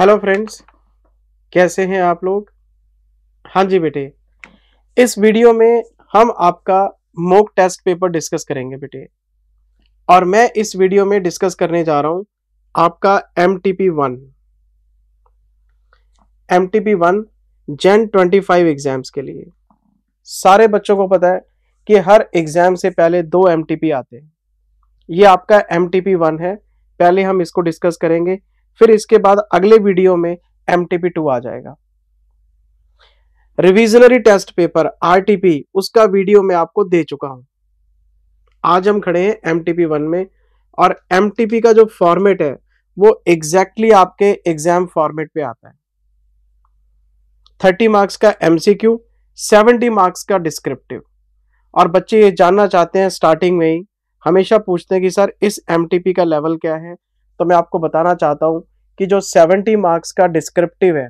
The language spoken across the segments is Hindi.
हेलो फ्रेंड्स, कैसे हैं आप लोग। हाँ जी बेटे, इस वीडियो में हम आपका मॉक टेस्ट पेपर डिस्कस करेंगे बेटे। और मैं इस वीडियो में डिस्कस करने जा रहा हूं आपका M T P one Jan 25 exams के लिए। सारे बच्चों को पता है कि हर एग्जाम से पहले 2 MTP आते हैं। ये आपका MTP 1 है, पहले हम इसको डिस्कस करेंगे, फिर इसके बाद अगले वीडियो में MTP 2 आ जाएगा। रिविजनरी टेस्ट पेपर RTP उसका वीडियो मैं आपको दे चुका हूं। आज हम खड़े हैं MTP 1 में, और MTP का जो फॉर्मेट है वो एग्जैक्टली आपके एग्जाम फॉर्मेट पे आता है। 30 मार्क्स का MCQ, 70 मार्क्स का डिस्क्रिप्टिव। और बच्चे ये जानना चाहते हैं, स्टार्टिंग में ही हमेशा पूछते हैं कि सर इस MTP का लेवल क्या है। तो मैं आपको बताना चाहता हूं कि जो 70 मार्क्स का डिस्क्रिप्टिव है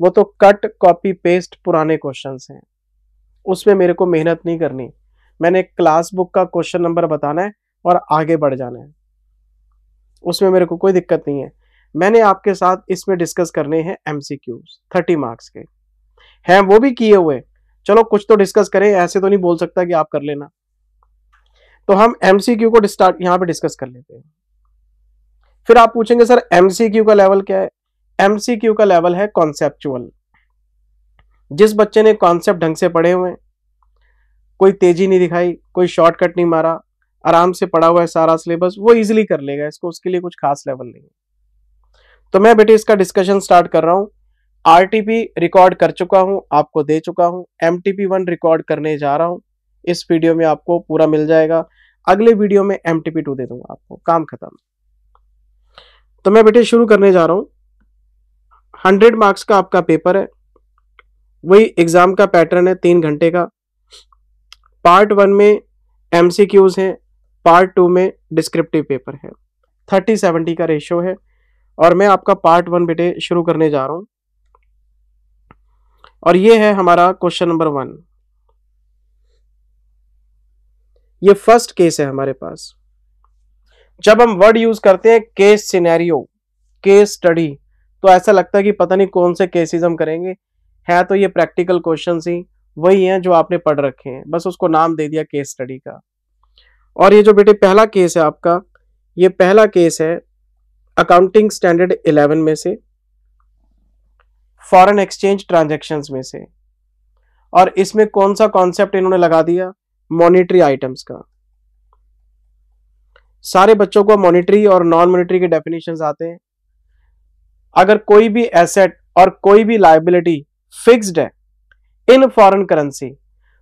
वो तो कट कॉपी पेस्ट पुराने क्वेश्चंस हैं, उसमें मेरे को मेहनत नहीं करनी। मैंने क्लास बुक का क्वेश्चन नंबर बताना है और आगे बढ़ जाना है, उसमें मेरे को कोई दिक्कत नहीं है। मैंने आपके साथ इसमें डिस्कस करने हैं MCQs 30 मार्क्स के हैं, वो भी किए हुए। चलो कुछ तो डिस्कस करें, ऐसे तो नहीं बोल सकता कि आप कर लेना। तो हम MCQ को यहां पे डिस्कस कर लेते हैं। फिर आप पूछेंगे सर MCQ का लेवल क्या है। MCQ का लेवल है कॉन्सेप्चुअल। जिस बच्चे ने कॉन्सेप्ट ढंग से पढ़े हुए, कोई तेजी नहीं दिखाई, कोई शॉर्टकट नहीं मारा, आराम से पढ़ा हुआ है सारा सिलेबस, वो इजीली कर लेगा इसको, उसके लिए कुछ खास लेवल नहीं है। तो मैं बेटे इसका डिस्कशन स्टार्ट कर रहा हूं। RTP रिकॉर्ड कर चुका हूं, आपको दे चुका हूं। MTP 1 रिकॉर्ड करने जा रहा हूं, इस वीडियो में आपको पूरा मिल जाएगा। अगले वीडियो में MTP 2 दे दूंगा आपको, काम खत्म। तो मैं बेटे शुरू करने जा रहा हूं। 100 मार्क्स का आपका पेपर है, वही एग्जाम का पैटर्न है, 3 घंटे का। पार्ट 1 में MCQs हैं, पार्ट 2 में डिस्क्रिप्टिव पेपर है। 30-70 का रेशियो है। और मैं आपका पार्ट 1 बेटे शुरू करने जा रहा हूं। और ये है हमारा क्वेश्चन नंबर 1। ये फर्स्ट केस है हमारे पास। जब हम वर्ड यूज करते हैं केस सिनेरियो, केस स्टडी, तो ऐसा लगता है कि पता नहीं कौन से केसेस हम करेंगे। है तो ये प्रैक्टिकल क्वेश्चंस ही वही हैं जो आपने पढ़ रखे हैं, बस उसको नाम दे दिया केस स्टडी का। और ये जो बेटे पहला केस है आपका, ये पहला केस है अकाउंटिंग स्टैंडर्ड 11 में से, फॉरेन एक्सचेंज ट्रांजैक्शंस में से। और इसमें कौन सा कॉन्सेप्ट इन्होंने लगा दिया, मॉनिटरी आइटम्स का। सारे बच्चों को मॉनिटरी और नॉन मॉनिटरी के डेफिनेशंस आते हैं। अगर कोई भी एसेट और कोई भी लायबिलिटी फिक्स्ड है इन फॉरेन करेंसी,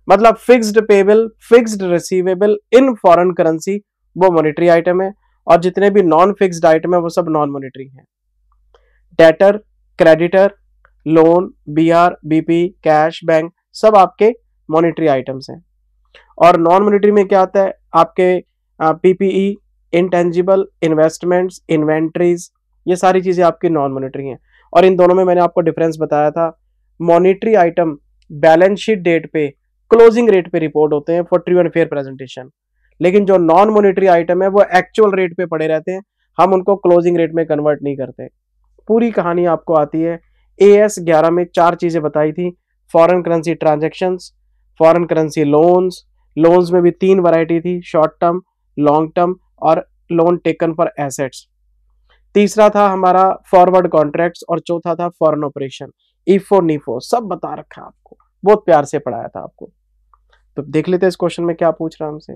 मतलब fixed payable, fixed receivable in foreign currency, वो मॉनिटरी आइटम है। और जितने भी नॉन फिक्स्ड आइटम है वो सब नॉन मॉनिटरी है। Debtor, creditor, loan, BR, BP, cash, bank, सब आपके मॉनिटरी आइटम्स हैं। और नॉन मॉनिटरी में क्या आता है आपके, PPE, इंटेंजिबल, इन्वेस्टमेंट्स, इन्वेंट्रीज, ये सारी चीजें आपकी नॉन मॉनिटरी हैं। और इन दोनों में मैंने आपको डिफरेंस बताया था। Monetary item balance sheet date पे, क्लोजिंग रेट पे रिपोर्ट होते हैं for true and fair presentation, लेकिन जो नॉन मॉनिटरी आइटम है वो एक्चुअल रेट पे पड़े रहते हैं, हम उनको क्लोजिंग रेट में कन्वर्ट नहीं करते। पूरी कहानी आपको आती है। AS 11 में 4 चीजें बताई थी, foreign currency transactions, foreign currency loans, loans में भी 3 वैरायटी थी, शॉर्ट टर्म, लॉन्ग टर्म और लोन टेकन फॉर एसेट्स। तीसरा था हमारा फॉरवर्ड कॉन्ट्रैक्ट्स, और चौथा था फॉरेन ऑपरेशन, IFO, NIFO, सब बता रखा है आपको, बहुत प्यार से पढ़ाया था आपको। तो देख लेते हैं इस क्वेश्चन में क्या पूछ रहा है हमसे।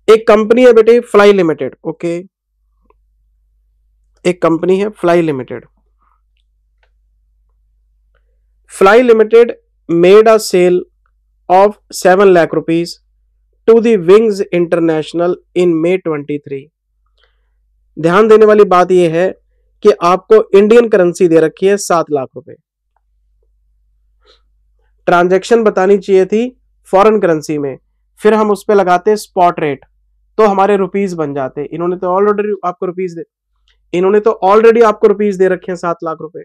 एक कंपनी है बेटे फ्लाई लिमिटेड, ओके, एक कंपनी है Fly limited. Fly limited made a sale of 7 lakh rupees to the Wings International in May 23। ध्यान देने वाली बात यह है कि आपको इंडियन करेंसी दे रखी है 7 लाख रुपए, ट्रांजैक्शन बतानी चाहिए थी फॉरेन करेंसी में, फिर हम उस पर लगाते स्पॉट रेट, तो हमारे रुपीज बन जाते। इन्होंने तो ऑलरेडी आपको रुपीज दे रखे हैं 7 लाख रुपए।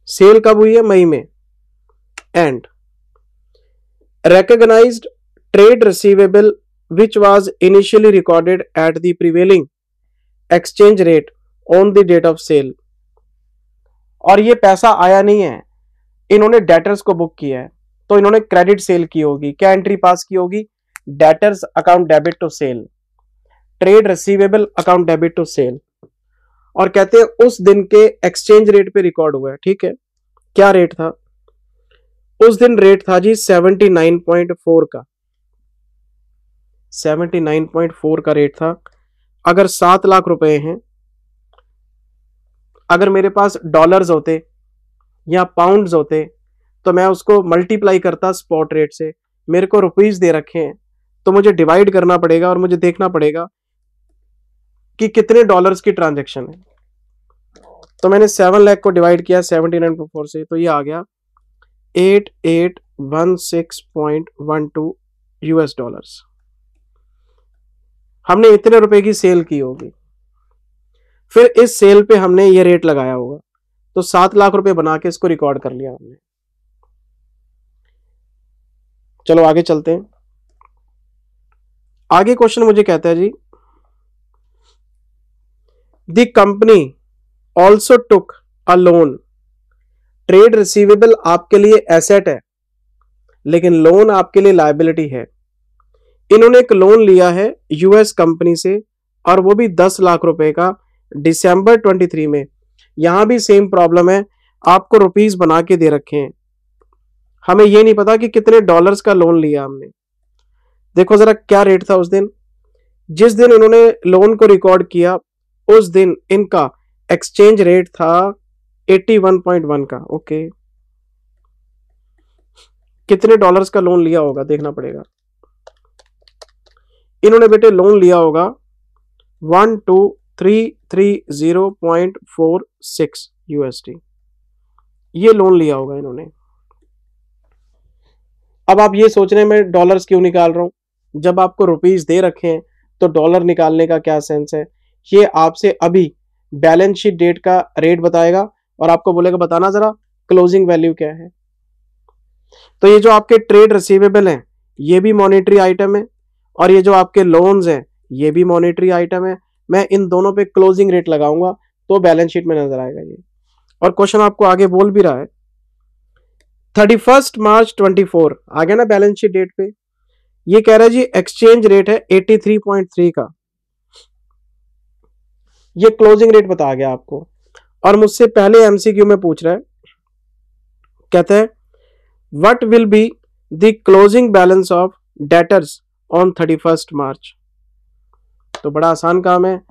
सेल कब हुई है, मई में। And recognized trade receivable which was initially recorded at the prevailing exchange rate on the date of sale, और ये पैसा आया नहीं है, इन्होंने डेटर्स को बुक किया है, तो इन्होंने क्रेडिट सेल की होगी। क्या एंट्री पास की होगी? Debtors account debit to sale, trade receivable account debit to sale, और कहते हैं उस दिन के एक्सचेंज रेट पे रिकॉर्ड हुआ है। ठीक है, क्या रेट था उस दिन? रेट था जी 79.4 का, 79.4 का रेट था। अगर 7 लाख रुपए हैं, अगर मेरे पास डॉलर्स होते या पाउंड्स होते तो मैं उसको मल्टीप्लाई करता स्पॉट रेट से। मेरे को रुपीस दे रखे हैं तो मुझे डिवाइड करना पड़ेगा और मुझे देखना पड़ेगा कि कितने डॉलर्स की ट्रांजैक्शन है। तो मैंने 7 लाख को डिवाइड किया 79.4 से, तो ये आ गया 8816.12 यूएस डॉलर्स। हमने इतने रुपए की सेल की होगी, फिर इस सेल पे हमने ये रेट लगाया होगा, तो 7 लाख रुपए बना के इसको रिकॉर्ड कर लिया हमने। चलो आगे चलते हैं। आगे क्वेश्चन मुझे कहता है जी, the company also took a loan. Trade receivable आपके लिए एसेट है, लेकिन लोन आपके लिए लायबिलिटी है। इन्होंने एक लोन लिया है यूएस कंपनी से, और वो भी 10 लाख रुपए का, दिसंबर 23 में। यहां भी सेम प्रॉब्लम है, आपको रुपीस बना के दे रखे हैं, हमें ये नहीं पता कि कितने डॉलर्स का लोन लिया हमने। देखो जरा क्या रेट था उस दिन। जिस दिन इन्होंने लोन को रिकॉर्ड किया उस दिन इनका एक्सचेंज रेट था 81.1 का। ओके, कितने डॉलर्स का लोन लिया होगा देखना पड़ेगा। इन्होंने बेटे लोन लिया होगा 12330.46 यूएसडी, ये लोन लिया होगा इन्होंने। अब आप ये सोच रहे हैं मैं डॉलर्स क्यों निकाल रहा हूं, जब आपको रुपीस दे रखे हैं तो डॉलर निकालने का क्या सेंस है। ये आपसे अभी बैलेंस शीट डेट का रेट बताएगा और आपको बोलेगा बताना जरा क्लोजिंग वैल्यू क्या है। तो ये जो आपके ट्रेड रिसीवेबल हैं ये भी मॉनेटरी आइटम है, और ये जो आपके लोन्स हैं ये भी मॉनेटरी आइटम है। मैं इन दोनों पे क्लोजिंग रेट लगाऊंगा तो बैलेंस शीट में नजर आएगा ये। और क्वेश्चन आपको आगे बोल भी रहा है 31 मार्च 24 आ गया ना बैलेंस शीट डेट पे। ये कह रहा है जी एक्सचेंज रेट है 83.3 का, ये क्लोजिंग रेट बता गया आपको। और मुझसे पहले एमसीक्यू में पूछ रहा है, कहता है what will be the closing balance of debtors on 31 मार्च। तो बड़ा आसान काम है,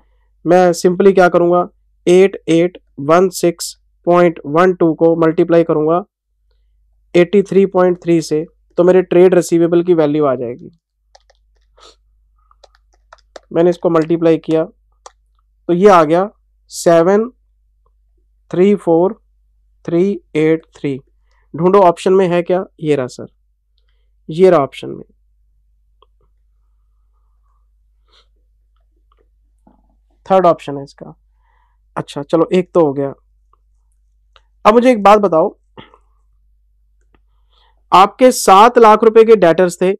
मैं सिंपली क्या करूंगा 8816.12 को मल्टीप्लाई करूंगा 83.3 से, तो मेरे ट्रेड रिसीवेबल की वैल्यू आ जाएगी। मैंने इसको मल्टीप्लाई किया तो ये आ गया 734383। ढूंढो ऑप्शन में है क्या, ये रहा सर, ये रहा ऑप्शन में। थर्ड ऑप्शन है इसका। अच्छा चलो एक तो हो गया। अब मुझे एक बात बताओ, आपके 7 लाख रुपए के डेटर्स थे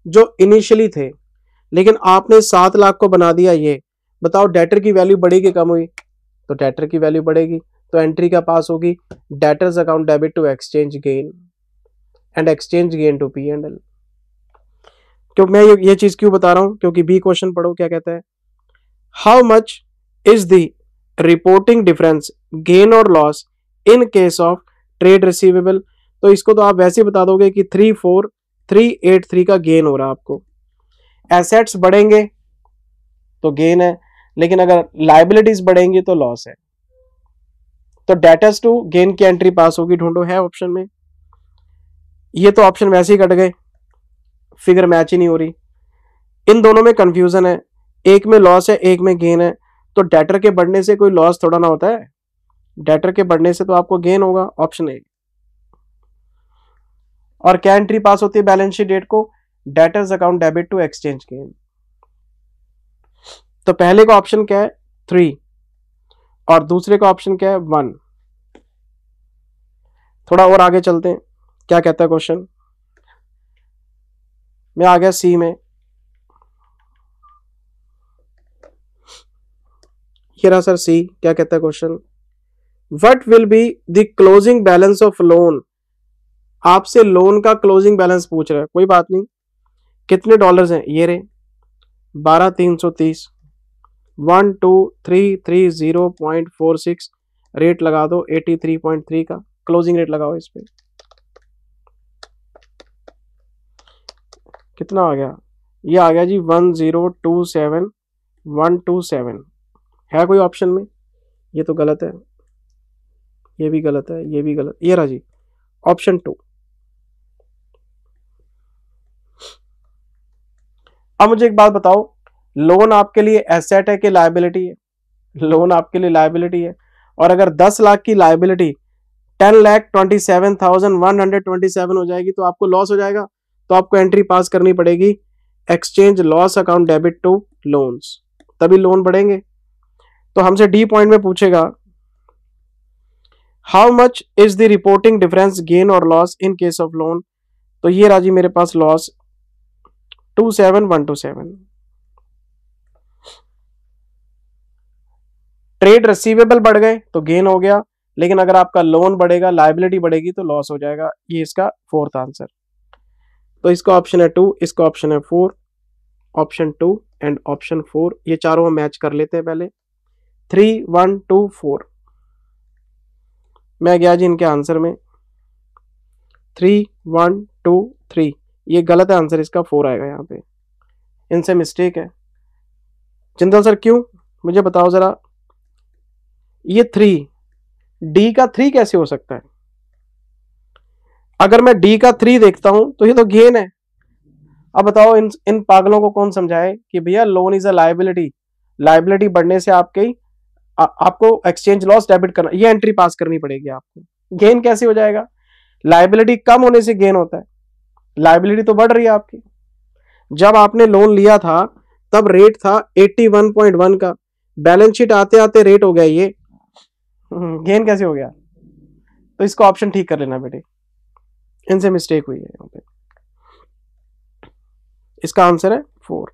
जो इनिशियली थे, लेकिन आपने 7 लाख को बना दिया ये, बताओ डेटर की वैल्यू बढ़ेगी कम हुई? तो डेटर की वैल्यू बढ़ेगी, तो एंट्री का पास होगी debtors account debit to exchange gain and exchange gain to P and L. क्यों मैं ये चीज क्यों बता रहा हूं, क्योंकि बी क्वेश्चन पढ़ो क्या कहता है, how much is the reporting difference gain और loss in case of trade receivable. तो इसको तो आप वैसे ही बता दोगे कि 34383 का गेन हो रहा है आपको। एसेट्स बढ़ेंगे तो गेन है, लेकिन अगर लायबिलिटीज बढ़ेंगी तो लॉस है। तो डेटर्स टू गेन की एंट्री पास होगी, ढूंढो है ऑप्शन में। ये तो ऑप्शन वैसे ही कट गए, फिगर मैच ही नहीं हो रही। इन दोनों में कंफ्यूजन है, एक में लॉस है एक में गेन है। तो डेटर के बढ़ने से कोई लॉस थोड़ा ना होता है, डेटर के बढ़ने से तो आपको गेन होगा, ऑप्शन ए। और क्या एंट्री पास होती है बैलेंस शीट डेट को, debtors account debit to exchange gain. तो पहले का ऑप्शन क्या है 3 और दूसरे का ऑप्शन क्या है 1। थोड़ा और आगे चलते हैं, क्या कहता है क्वेश्चन। मैं आ गया सी में। ये रहा सर सी, क्या कहता है question, what will be the closing balance of loan. आपसे लोन का क्लोजिंग बैलेंस पूछ रहा है, कोई बात नहीं, कितने डॉलर्स हैं, ये रहे 12,330, 12,330.46, रेट लगा दो 83.3 का, क्लोजिंग रेट लगाओ इस पे, कितना आ गया, ये आ गया जी 1027,127, है कोई ऑप्शन में, ये तो गलत है, ये भी गलत है, ये भी गलत, ये रहा जी ऑप्शन 2। अब मुझे एक बात बताओ, लोन आपके लिए एसेट है कि लायबिलिटी है? लोन आपके लिए लायबिलिटी है, और अगर 10 लाख की लायबिलिटी 10,27,127 हो जाएगी तो आपको लॉस हो जाएगा, तो आपको एंट्री पास करनी पड़ेगी exchange loss account debit to loans, तभी लोन बढ़ेंगे। तो हमसे डी पॉइंट में पूछेगा how much is the reporting difference gain और loss in case of loan, तो ये राजी मेरे पास लॉस 27,127। ट्रेड रिसीवेबल बढ़ गए तो गेन हो गया, लेकिन अगर आपका लोन बढ़ेगा, लायबिलिटी बढ़ेगी तो लॉस हो जाएगा, ये इसका फोर्थ आंसर। तो इसका ऑप्शन है 2, इसका ऑप्शन है 4, ऑप्शन 2 एंड ऑप्शन 4, ये चारों हम मैच कर लेते हैं पहले, 3 1 2 4, मैं गया जी इनके आंसर में 3 1 2 3, ये गलत है आंसर, इसका 4 आएगा यहाँ पे, इनसे मिस्टेक है। जिंदल सर क्यों, मुझे बताओ जरा, ये 3, डी का 3 कैसे हो सकता है? अगर मैं डी का 3 देखता हूं तो ये तो गेन है। अब बताओ इन पागलों को कौन समझाए कि भैया loan is a liability, liability बढ़ने से आपको एक्सचेंज लॉस डेबिट करना, ये एंट्री पास करनी पड़ेगी आपको, गेन कैसे हो जाएगा? लायबिलिटी कम होने से गेन होता है, लायबिलिटी तो बढ़ रही है आपकी। जब आपने लोन लिया था तब रेट था 81.1 का, बैलेंस शीट आते आते रेट हो गया ये, गेन कैसे हो गया? तो इसको ऑप्शन ठीक कर लेना बेटे, इनसे मिस्टेक हुई है यहाँ पे, इसका आंसर है 4,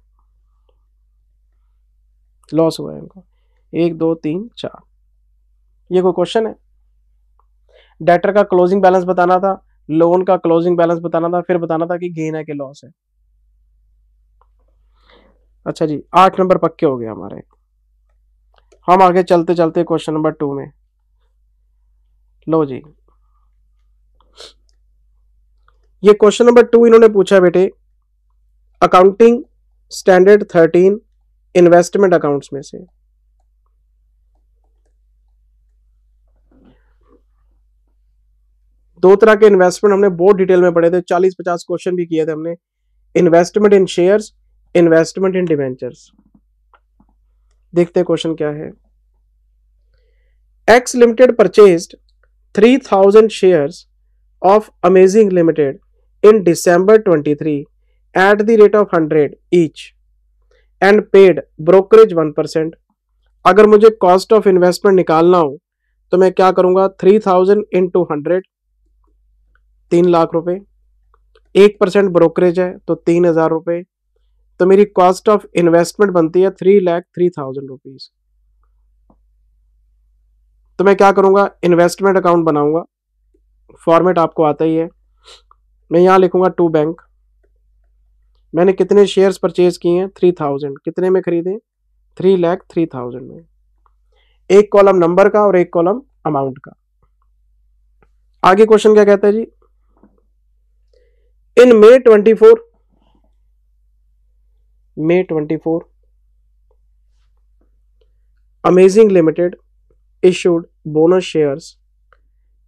लॉस हुआ है इनको 1 2 3 4। ये कोई क्वेश्चन है? डेटर का क्लोजिंग बैलेंस बताना था, लोन का क्लोजिंग बैलेंस बताना था, फिर बताना था कि गेन है कि लॉस है। अच्छा जी, 8 नंबर पक्के हो गए हमारे। हम आगे चलते चलते क्वेश्चन नंबर 2 में, लो जी, ये क्वेश्चन नंबर 2 इन्होंने पूछा बेटे अकाउंटिंग स्टैंडर्ड 13 इन्वेस्टमेंट अकाउंट्स में से। दो तरह के इन्वेस्टमेंट हमने बहुत डिटेल में पढ़े थे, 40-50 क्वेश्चन भी किए थे हमने, इन्वेस्टमेंट इन शेयर्स, इन्वेस्टमेंट इन डिवेंचर्स। देखते हैं क्वेश्चन क्या है। X limited purchased 3,000 shares of Amazing Limited in December 23 at the rate of 100 each and paid brokerage 1%। अगर मुझे कॉस्ट ऑफ इन्वेस्टमेंट निकालना हो तो मैं क्या करूंगा, 3,000 इंटू 100, 3 लाख रुपए, 1% ब्रोकरेज है तो 3,000 रुपए, तो मेरी कॉस्ट ऑफ इन्वेस्टमेंट बनती है 3,03,000 रुपीज। तो मैं क्या करूंगा, इन्वेस्टमेंट अकाउंट बनाऊंगा, फॉर्मेट आपको आता ही है, मैं यहां लिखूंगा टू बैंक, मैंने कितने शेयर्स परचेज किए हैं, 3,000, कितने में खरीदे, 3,03,000 में, एक कॉलम नंबर का और एक कॉलम अमाउंट का। आगे क्वेश्चन क्या कहता है जी, इन May 24 Amazing Limited issued bonus shares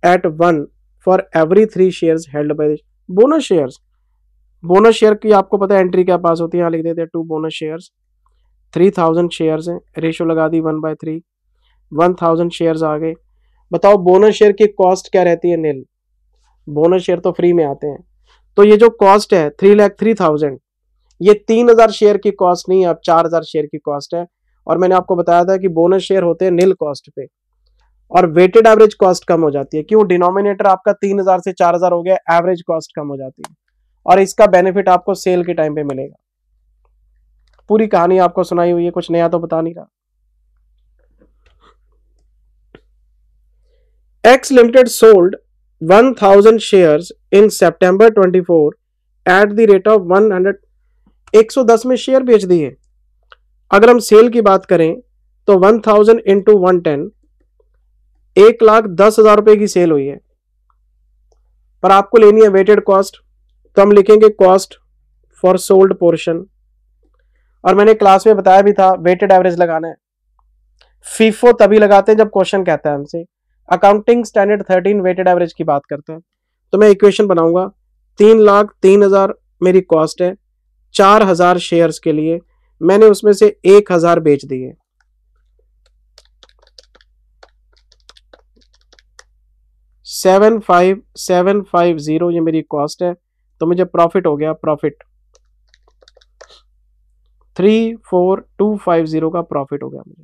at 1 for every 3 shares held by the bonus shares। Bonus share की आपको पता है एंट्री क्या पास होती है, यहाँ लिख देते हैं 2 बोनस शेयर्स, 3,000 शेयर्स हैं, रेशियो लगा दी 1/3, 1,000 शेयर्स आ गए। बताओ बोनस शेयर की कॉस्ट क्या रहती है, नील, बोनस शेयर तो फ्री में आते हैं, तो ये जो कॉस्ट है 3,03,000, ये 3,000 शेयर की कॉस्ट नहीं है, अब 4,000 शेयर की कॉस्ट है। और मैंने आपको बताया था कि बोनस शेयर होते हैं नील कॉस्ट पे, और वेटेड एवरेज कॉस्ट कम हो जाती है, क्यों, डिनोमिनेटर आपका 3,000 से 4,000 हो गया, एवरेज कॉस्ट कम हो जाती है, और इसका बेनिफिट आपको सेल के टाइम पे मिलेगा। पूरी कहानी आपको सुनाई हुई है, कुछ नया तो बता नहीं रहा। X limited sold 1000 shares in September 24 at the rate of 100, 110 में शेयर बेच दिए। अगर हम सेल की बात करें तो 1000 इंटू 110, 1,10,000 रुपए की सेल हुई है, पर आपको लेनी है वेटेड कॉस्ट, तो हम लिखेंगे कॉस्ट फॉर सोल्ड पोर्शन। और मैंने क्लास में बताया भी था वेटेड एवरेज लगाना है, फीफो तभी लगाते हैं जब क्वेश्चन कहता है हमसे अकाउंटिंग स्टैंडर्ड 13 वेटेड एवरेज की बात करते हैं। तो मैं इक्वेशन बनाऊंगा, 3,03,000 मेरी कॉस्ट है, 4,000 शेयर्स के लिए मैंने उसमें से 1,000 बेच दिए, 75750 ये मेरी कॉस्ट है, तो मुझे प्रॉफिट हो गया, प्रॉफिट 34250 का प्रॉफिट हो गया मुझे।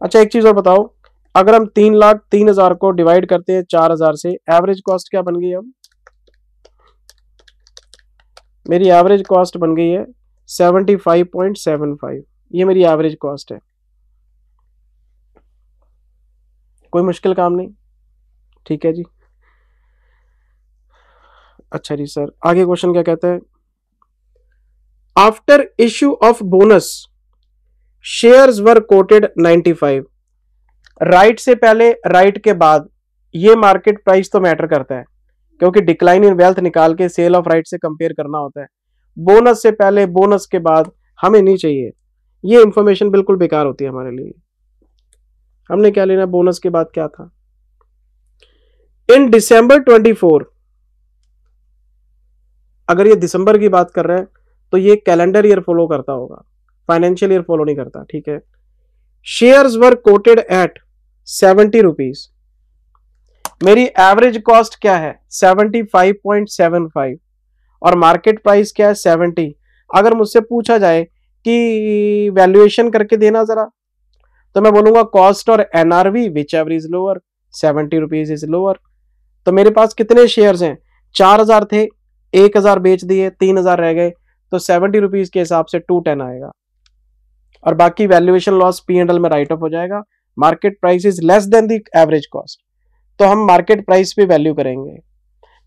अच्छा एक चीज और बताओ, अगर हम 3,03,000 को डिवाइड करते हैं 4,000 से, एवरेज कॉस्ट क्या बन गई? अब मेरी एवरेज कॉस्ट बन गई है 75.75, ये मेरी एवरेज कॉस्ट है। कोई मुश्किल काम नहीं, ठीक है जी। अच्छा जी सर, आगे क्वेश्चन क्या कहता है? After issue of bonus shares were coated 95। Right से पहले, राइट के बाद, ये मार्केट प्राइस तो मैटर करता है क्योंकि डिक्लाइन इन वेल्थ निकाल के सेल ऑफ राइट से कंपेयर करना होता है। बोनस से पहले, बोनस के बाद हमें नहीं चाहिए, ये इंफॉर्मेशन बिल्कुल बेकार होती है हमारे लिए। हमने क्या लेना, बोनस के बाद क्या था? इन दिसंबर 24, अगर ये दिसंबर की बात कर रहे हैं तो ये कैलेंडर ईयर फॉलो करता होगा, फाइनेंशियल ईयर फॉलो नहीं करता, ठीक है। Shares were quoted at 70 rupees, मेरी एवरेज कॉस्ट क्या है? 75.75 और मार्केट प्राइस क्या है? 70। अगर मुझसे पूछा जाए कि वैल्यूएशन करके देना जरा, तो मैं बोलूंगा कॉस्ट और NRV which ever is lower, 70 rupees is lower. तो मेरे पास कितने शेयर्स हैं? 4,000 थे, 1,000 बेच दिए, 3,000 रह गए, तो 70 रुपीज के हिसाब से 210 आएगा और बाकी वैल्यूएशन लॉस P&L में राइट ऑफ हो जाएगा। Market price is less than the average cost, तो हम मार्केट प्राइस पे वैल्यू करेंगे।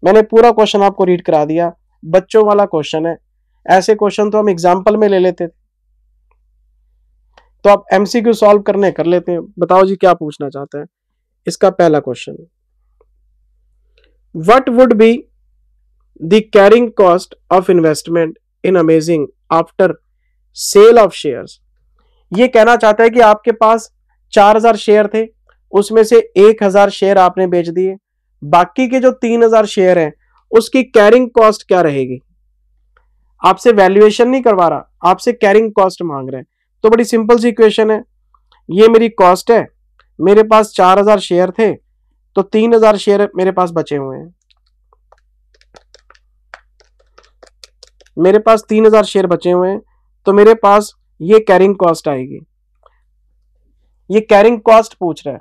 मैंने पूरा क्वेश्चन आपको रीड करा दिया, बच्चों वाला क्वेश्चन है, ऐसे क्वेश्चन तो हम एग्जाम्पल में ले लेते थे, तो आप MCQ सॉल्व करने कर लेते हैं। बताओ जी क्या पूछना चाहते हैं? इसका पहला question, what would be the carrying cost of investment in amazing after sale of shares. ये कहना चाहता है कि आपके पास 4,000 शेयर थे, उसमें से 1,000 शेयर आपने बेच दिए, बाकी के जो 3,000 शेयर हैं उसकी कैरिंग कॉस्ट क्या रहेगी। आपसे वैल्यूएशन नहीं करवा रहा, आपसे कैरिंग कॉस्ट मांग रहे हैं। तो बड़ी सिंपल सी इक्वेशन है, ये मेरी कॉस्ट है, मेरे पास 4,000 शेयर थे, तो 3,000 शेयर मेरे पास बचे हुए हैं, मेरे पास 3,000 शेयर बचे हुए हैं, तो मेरे पास ये कैरिंग कॉस्ट आएगी। ये कैरिंग कॉस्ट पूछ रहा है,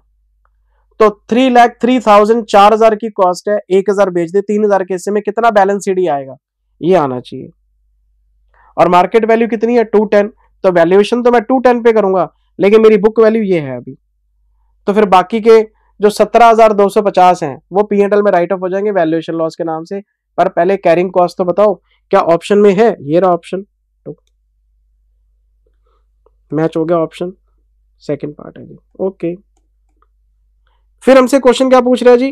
तो 3,03,000 4,000 की कॉस्ट है, 1,000 बेच दे, 3,000 के हिस्से में कितना बैलेंस CD आएगा, ये आना चाहिए। और मार्केट वैल्यू कितनी है? 210, तो वैल्यूएशन तो मैं 210 पे करूंगा, लेकिन मेरी बुक वैल्यू ये है अभी। तो फिर बाकी के जो 17,250 हैं वो P&L में राइट ऑफ हो जाएंगे वैल्यूएशन लॉस के नाम से। पर पहले कैरिंग कॉस्ट तो बताओ, क्या ऑप्शन में है? ये रहा ऑप्शन, तो मैच हो गया ऑप्शन, सेकंड पार्ट है जी, ओके। फिर हमसे क्वेश्चन क्या पूछ रहा है जी,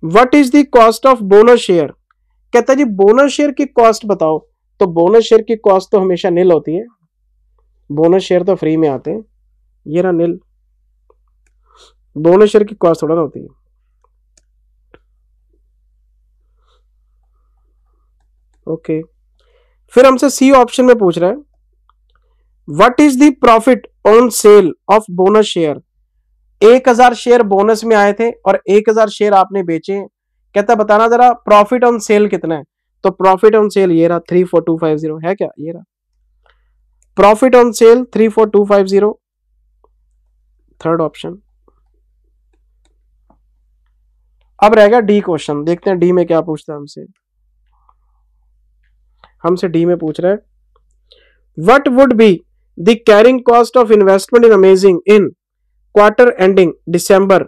what is the cost of bonus share. कहता है जी बोनस शेयर की कॉस्ट बताओ, तो बोनस शेयर की कॉस्ट तो हमेशा नील होती है, बोनस शेयर तो फ्री में आते हैं, ये रहा नील, बोनस शेयर की कॉस्ट थोड़ा ना होती है। ओके, फिर हमसे सी ऑप्शन में पूछ रहा है, what is the profit on sale of bonus share. 1,000 share bonus में आए थे और 1,000 शेयर आपने बेचे, कहता बताना जरा प्रॉफिट ऑन सेल कितना है। तो प्रॉफिट ऑन सेल ये रहा 34250 है क्या, ये रहा profit on sale 34250, third option. अब रहेगा डी क्वेश्चन, देखते हैं डी में क्या पूछता है हमसे। डी में पूछ रहा है, what would be the carrying cost of investment in Amazing in quarter ending December.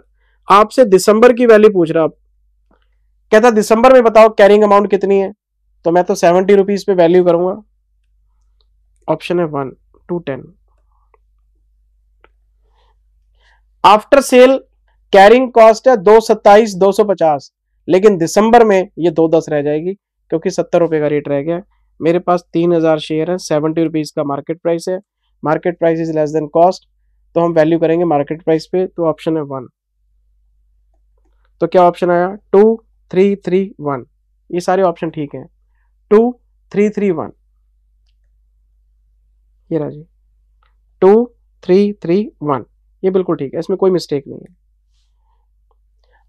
आपसे दिसंबर की वैल्यू पूछ रहा, कहता दिसंबर में बताओ कैरिंग अमाउंट कितनी है, तो मैं तो 70 रुपीज पे वैल्यू करूंगा। ऑप्शन है 1 to 10। After sale carrying cost है 227,250, लेकिन दिसंबर में ये 210 रह जाएगी क्योंकि 70 रुपए का रेट रह गया। मेरे पास 3000 शेयर है, 70 रुपीज का मार्केट प्राइस है, market price is less than cost, तो हम वैल्यू करेंगे मार्केट प्राइस पे, तो ऑप्शन है 1। तो क्या ऑप्शन आया 2 3 3 1, ये सारे ऑप्शन ठीक है। 2 3 3 1, ये रहा जी 2 3 3 1, ये बिल्कुल ठीक है, इसमें कोई मिस्टेक नहीं है।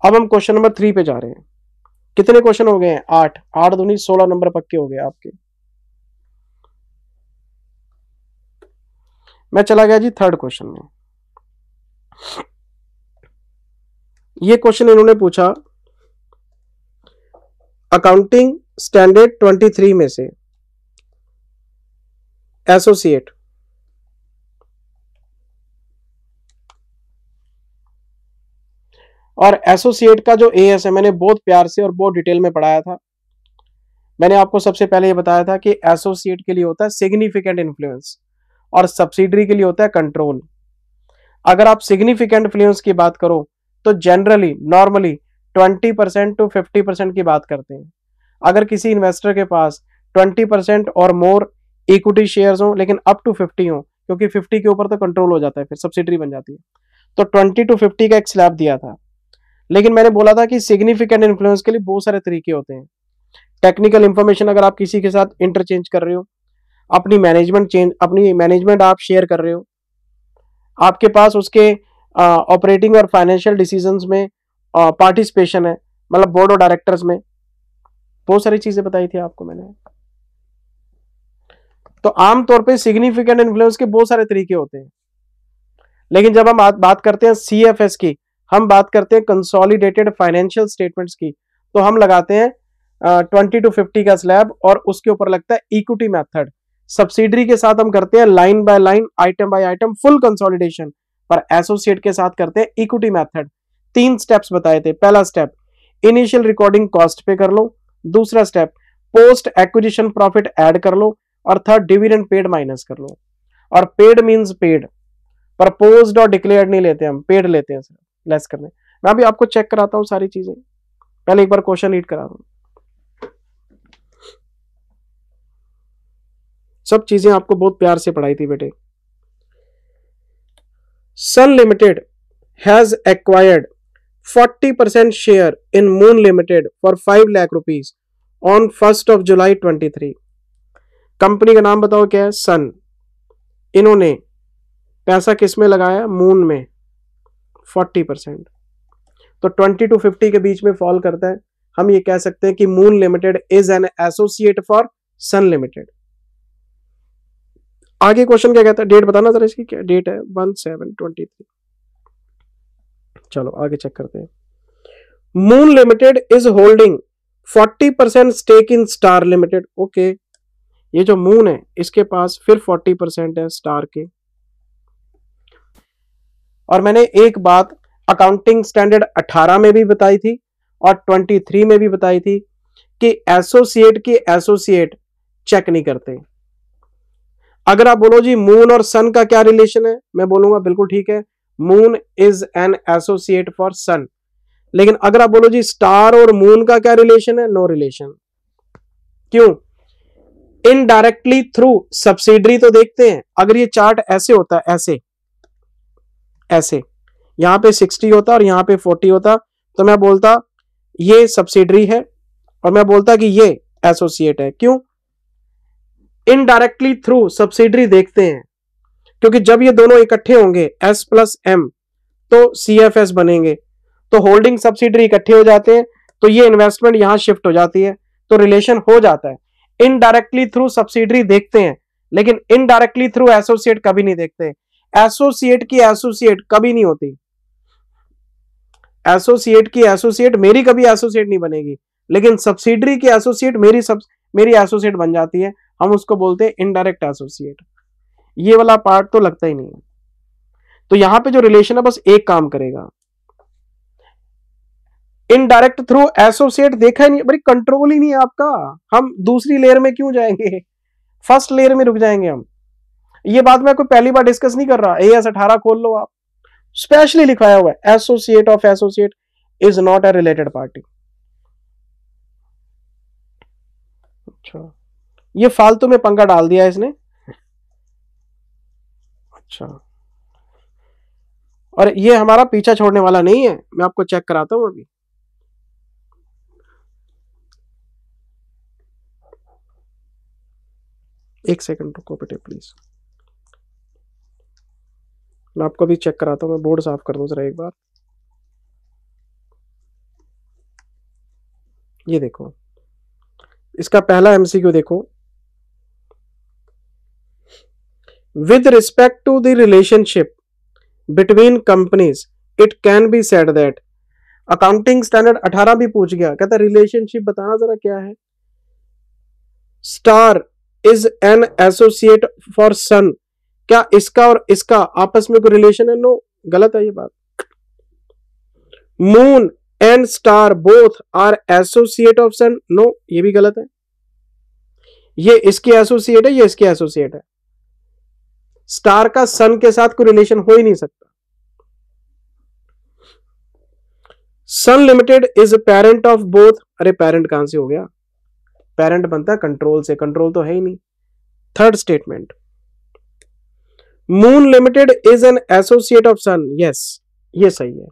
अब हम क्वेश्चन नंबर 3 पे जा रहे हैं। कितने क्वेश्चन हो गए हैं? 8 8 दूनी 16 नंबर पक्के हो गए आपके। मैं चला गया जी थर्ड क्वेश्चन में। ये क्वेश्चन इन्होंने पूछा अकाउंटिंग स्टैंडर्ड 23 में से एसोसिएट, और एसोसिएट का जो एएस है मैंने बहुत प्यार से और बहुत डिटेल में पढ़ाया था। मैंने आपको सबसे पहले ये बताया था कि एसोसिएट के लिए होता है सिग्निफिकेंट इन्फ्लुएंस और सब्सिडरी के लिए होता है कंट्रोल। अगर आप सिग्निफिकेंट इन्फ्लुएंस की बात करो तो जनरली नॉर्मली 20% to 50% की बात करते हैं। अगर किसी इन्वेस्टर के पास 20% और मोर इक्विटी शेयर्स हो लेकिन अप टू 50 हो, क्योंकि 50 के ऊपर तो कंट्रोल हो जाता है, फिर सब्सिडरी बन जाती है, तो 20 to 50 का एक स्लैब दिया था। लेकिन मैंने बोला था कि सिग्निफिकेंट इन्फ्लुएंस के लिए बहुत सारे तरीके होते हैं। टेक्निकल इंफॉर्मेशन अगर आप किसी के साथ इंटरचेंज कर रहे हो, अपनी मैनेजमेंट आप शेयर कर रहे हो, आपके पास उसके ऑपरेटिंग और फाइनेंशियल डिसीजंस में पार्टिसिपेशन है, मतलब बोर्ड ऑफ डायरेक्टर्स में, बहुत सारी चीजें बताई थी आपको मैंने। तो आमतौर पे सिग्निफिकेंट इन्फ्लुएंस के बहुत सारे तरीके होते हैं, लेकिन जब हम बात करते हैं सीएफएस की, हम बात करते हैं कंसोलिडेटेड फाइनेंशियल स्टेटमेंट्स की, तो हम लगाते हैं 20 to 50 का स्लैब और उसके ऊपर लगता है इक्विटी मेथड। सब्सिडरी के साथ हम करते हैं line by line, item by item, full consolidation, पर एसोसिएट के साथ करते हैं इक्विटी मेथड। 3 स्टेप्स बताए थे। पहला स्टेप इनिशियल रिकॉर्डिंग कॉस्ट पे कर लो, दूसरा step post acquisition profit add कर लो, और थर्ड डिविडेंड पेड माइनस कर लो। और पेड मींस पेड, प्रपोज्ड और डिक्लेयर्ड नहीं लेते, हम पेड लेते हैं सर लेस करने। मैं अभी आपको चेक कराता हूं सारी चीजें, पहले एक बार क्वेश्चन रीड करा दूं। सब चीजें आपको बहुत प्यार से पढ़ाई थी बेटे। Sun Limited has acquired 40% share in Moon Limited for 5 lakh rupees on 1 July 23। Company का नाम बताओ क्या है? सन। इन्होंने पैसा किस में लगाया? मून में 40%, तो 20 to 50 के बीच में फॉल करता है। हम ये कह सकते हैं कि Moon limited is an associate for Sun limited. आगे क्वेश्चन क्या कहता है? डेट बताना जरा, इसकी क्या डेट है? 1/7/23। चलो आगे चेक करते हैं। Moon limited is holding 40% stake in Star limited. Okay, ये जो मून है इसके पास फिर 40% है स्टार के। और मैंने एक बात अकाउंटिंग स्टैंडर्ड 18 में भी बताई थी और 23 में भी बताई थी कि एसोसिएट की एसोसिएट चेक नहीं करते। अगर आप बोलो जी मून और सन का क्या रिलेशन है, मैं बोलूंगा बिल्कुल ठीक है, Moon is an associate for Sun. लेकिन अगर आप बोलो जी स्टार और मून का क्या रिलेशन है, नो रिलेशन। क्यों? इनडायरेक्टली थ्रू सब्सिडरी तो देखते हैं। अगर ये चार्ट ऐसे होता है, ऐसे ऐसे, यहां पे 60 होता और यहां पे 40 होता, तो मैं बोलता ये सब्सिडरी है और मैं बोलता कि ये एसोसिएट है। क्यों? इनडायरेक्टली थ्रू सब्सिडरी देखते हैं, क्योंकि जब ये दोनों इकट्ठे होंगे S+M तो CFS बनेंगे, तो होल्डिंग सब्सिडरी इकट्ठे हो जाते हैं, तो ये इन्वेस्टमेंट यहां शिफ्ट हो जाती है, तो रिलेशन हो जाता है। इनडायरेक्टली थ्रू सब्सिडरी देखते हैं, लेकिन इनडायरेक्टली थ्रू एसोसिएट कभी नहीं देखते। एसोसिएट की एसोसिएट कभी नहीं होती। एसोसिएट की एसोसिएट मेरी कभी एसोसिएट नहीं बनेगी, लेकिन सब्सिडरी की एसोसिएट मेरी एसोसिएट बन जाती है। हम उसको बोलते हैं इनडायरेक्ट एसोसिएट। ये वाला पार्ट तो लगता ही नहीं है। तो यहां पे जो रिलेशन है बस एक काम करेगा, इनडायरेक्ट थ्रू एसोसिएट देखा ही नहीं, बड़ी कंट्रोल ही नहीं है आपका, हम दूसरी लेयर में क्यों जाएंगे, फर्स्ट लेयर में रुक जाएंगे हम। ये बात मैं कोई पहली बार डिस्कस नहीं कर रहा, AS 18 खोल लो आप, स्पेशली लिखाया हुआ है, associate of associate is not a related party. अच्छा, ये फालतू में पंगा डाल दिया इसने। अच्छा, और ये हमारा पीछा छोड़ने वाला नहीं है, मैं आपको चेक कराता हूं अभी। एक सेकंड रुको बेटे प्लीज, मैं आपको भी चेक कराता हूं, मैं बोर्ड साफ कर दूं जरा एक बार। ये देखो, इसका पहला MCQ देखो, with respect to the relationship between companies it can be said that, accounting standard 18 भी पूछ गया, कहता रिलेशनशिप बताना जरा क्या है। Star is an associate for Sun, क्या इसका और इसका आपस में कोई रिलेशन है? नो, गलत है ये बात। Moon and Star both are associate of Sun, no, ये भी गलत है। ये इसकी एसोसिएट है, ये इसकी एसोसिएट है। स्टार का सन के साथ कोई रिलेशन हो ही नहीं सकता। Sun Limited is parent of both, अरे पेरेंट कहां से हो गया, पेरेंट बनता है कंट्रोल से, कंट्रोल तो है ही नहीं। Third statement, Moon limited is an associate of Sun, yes ये सही है।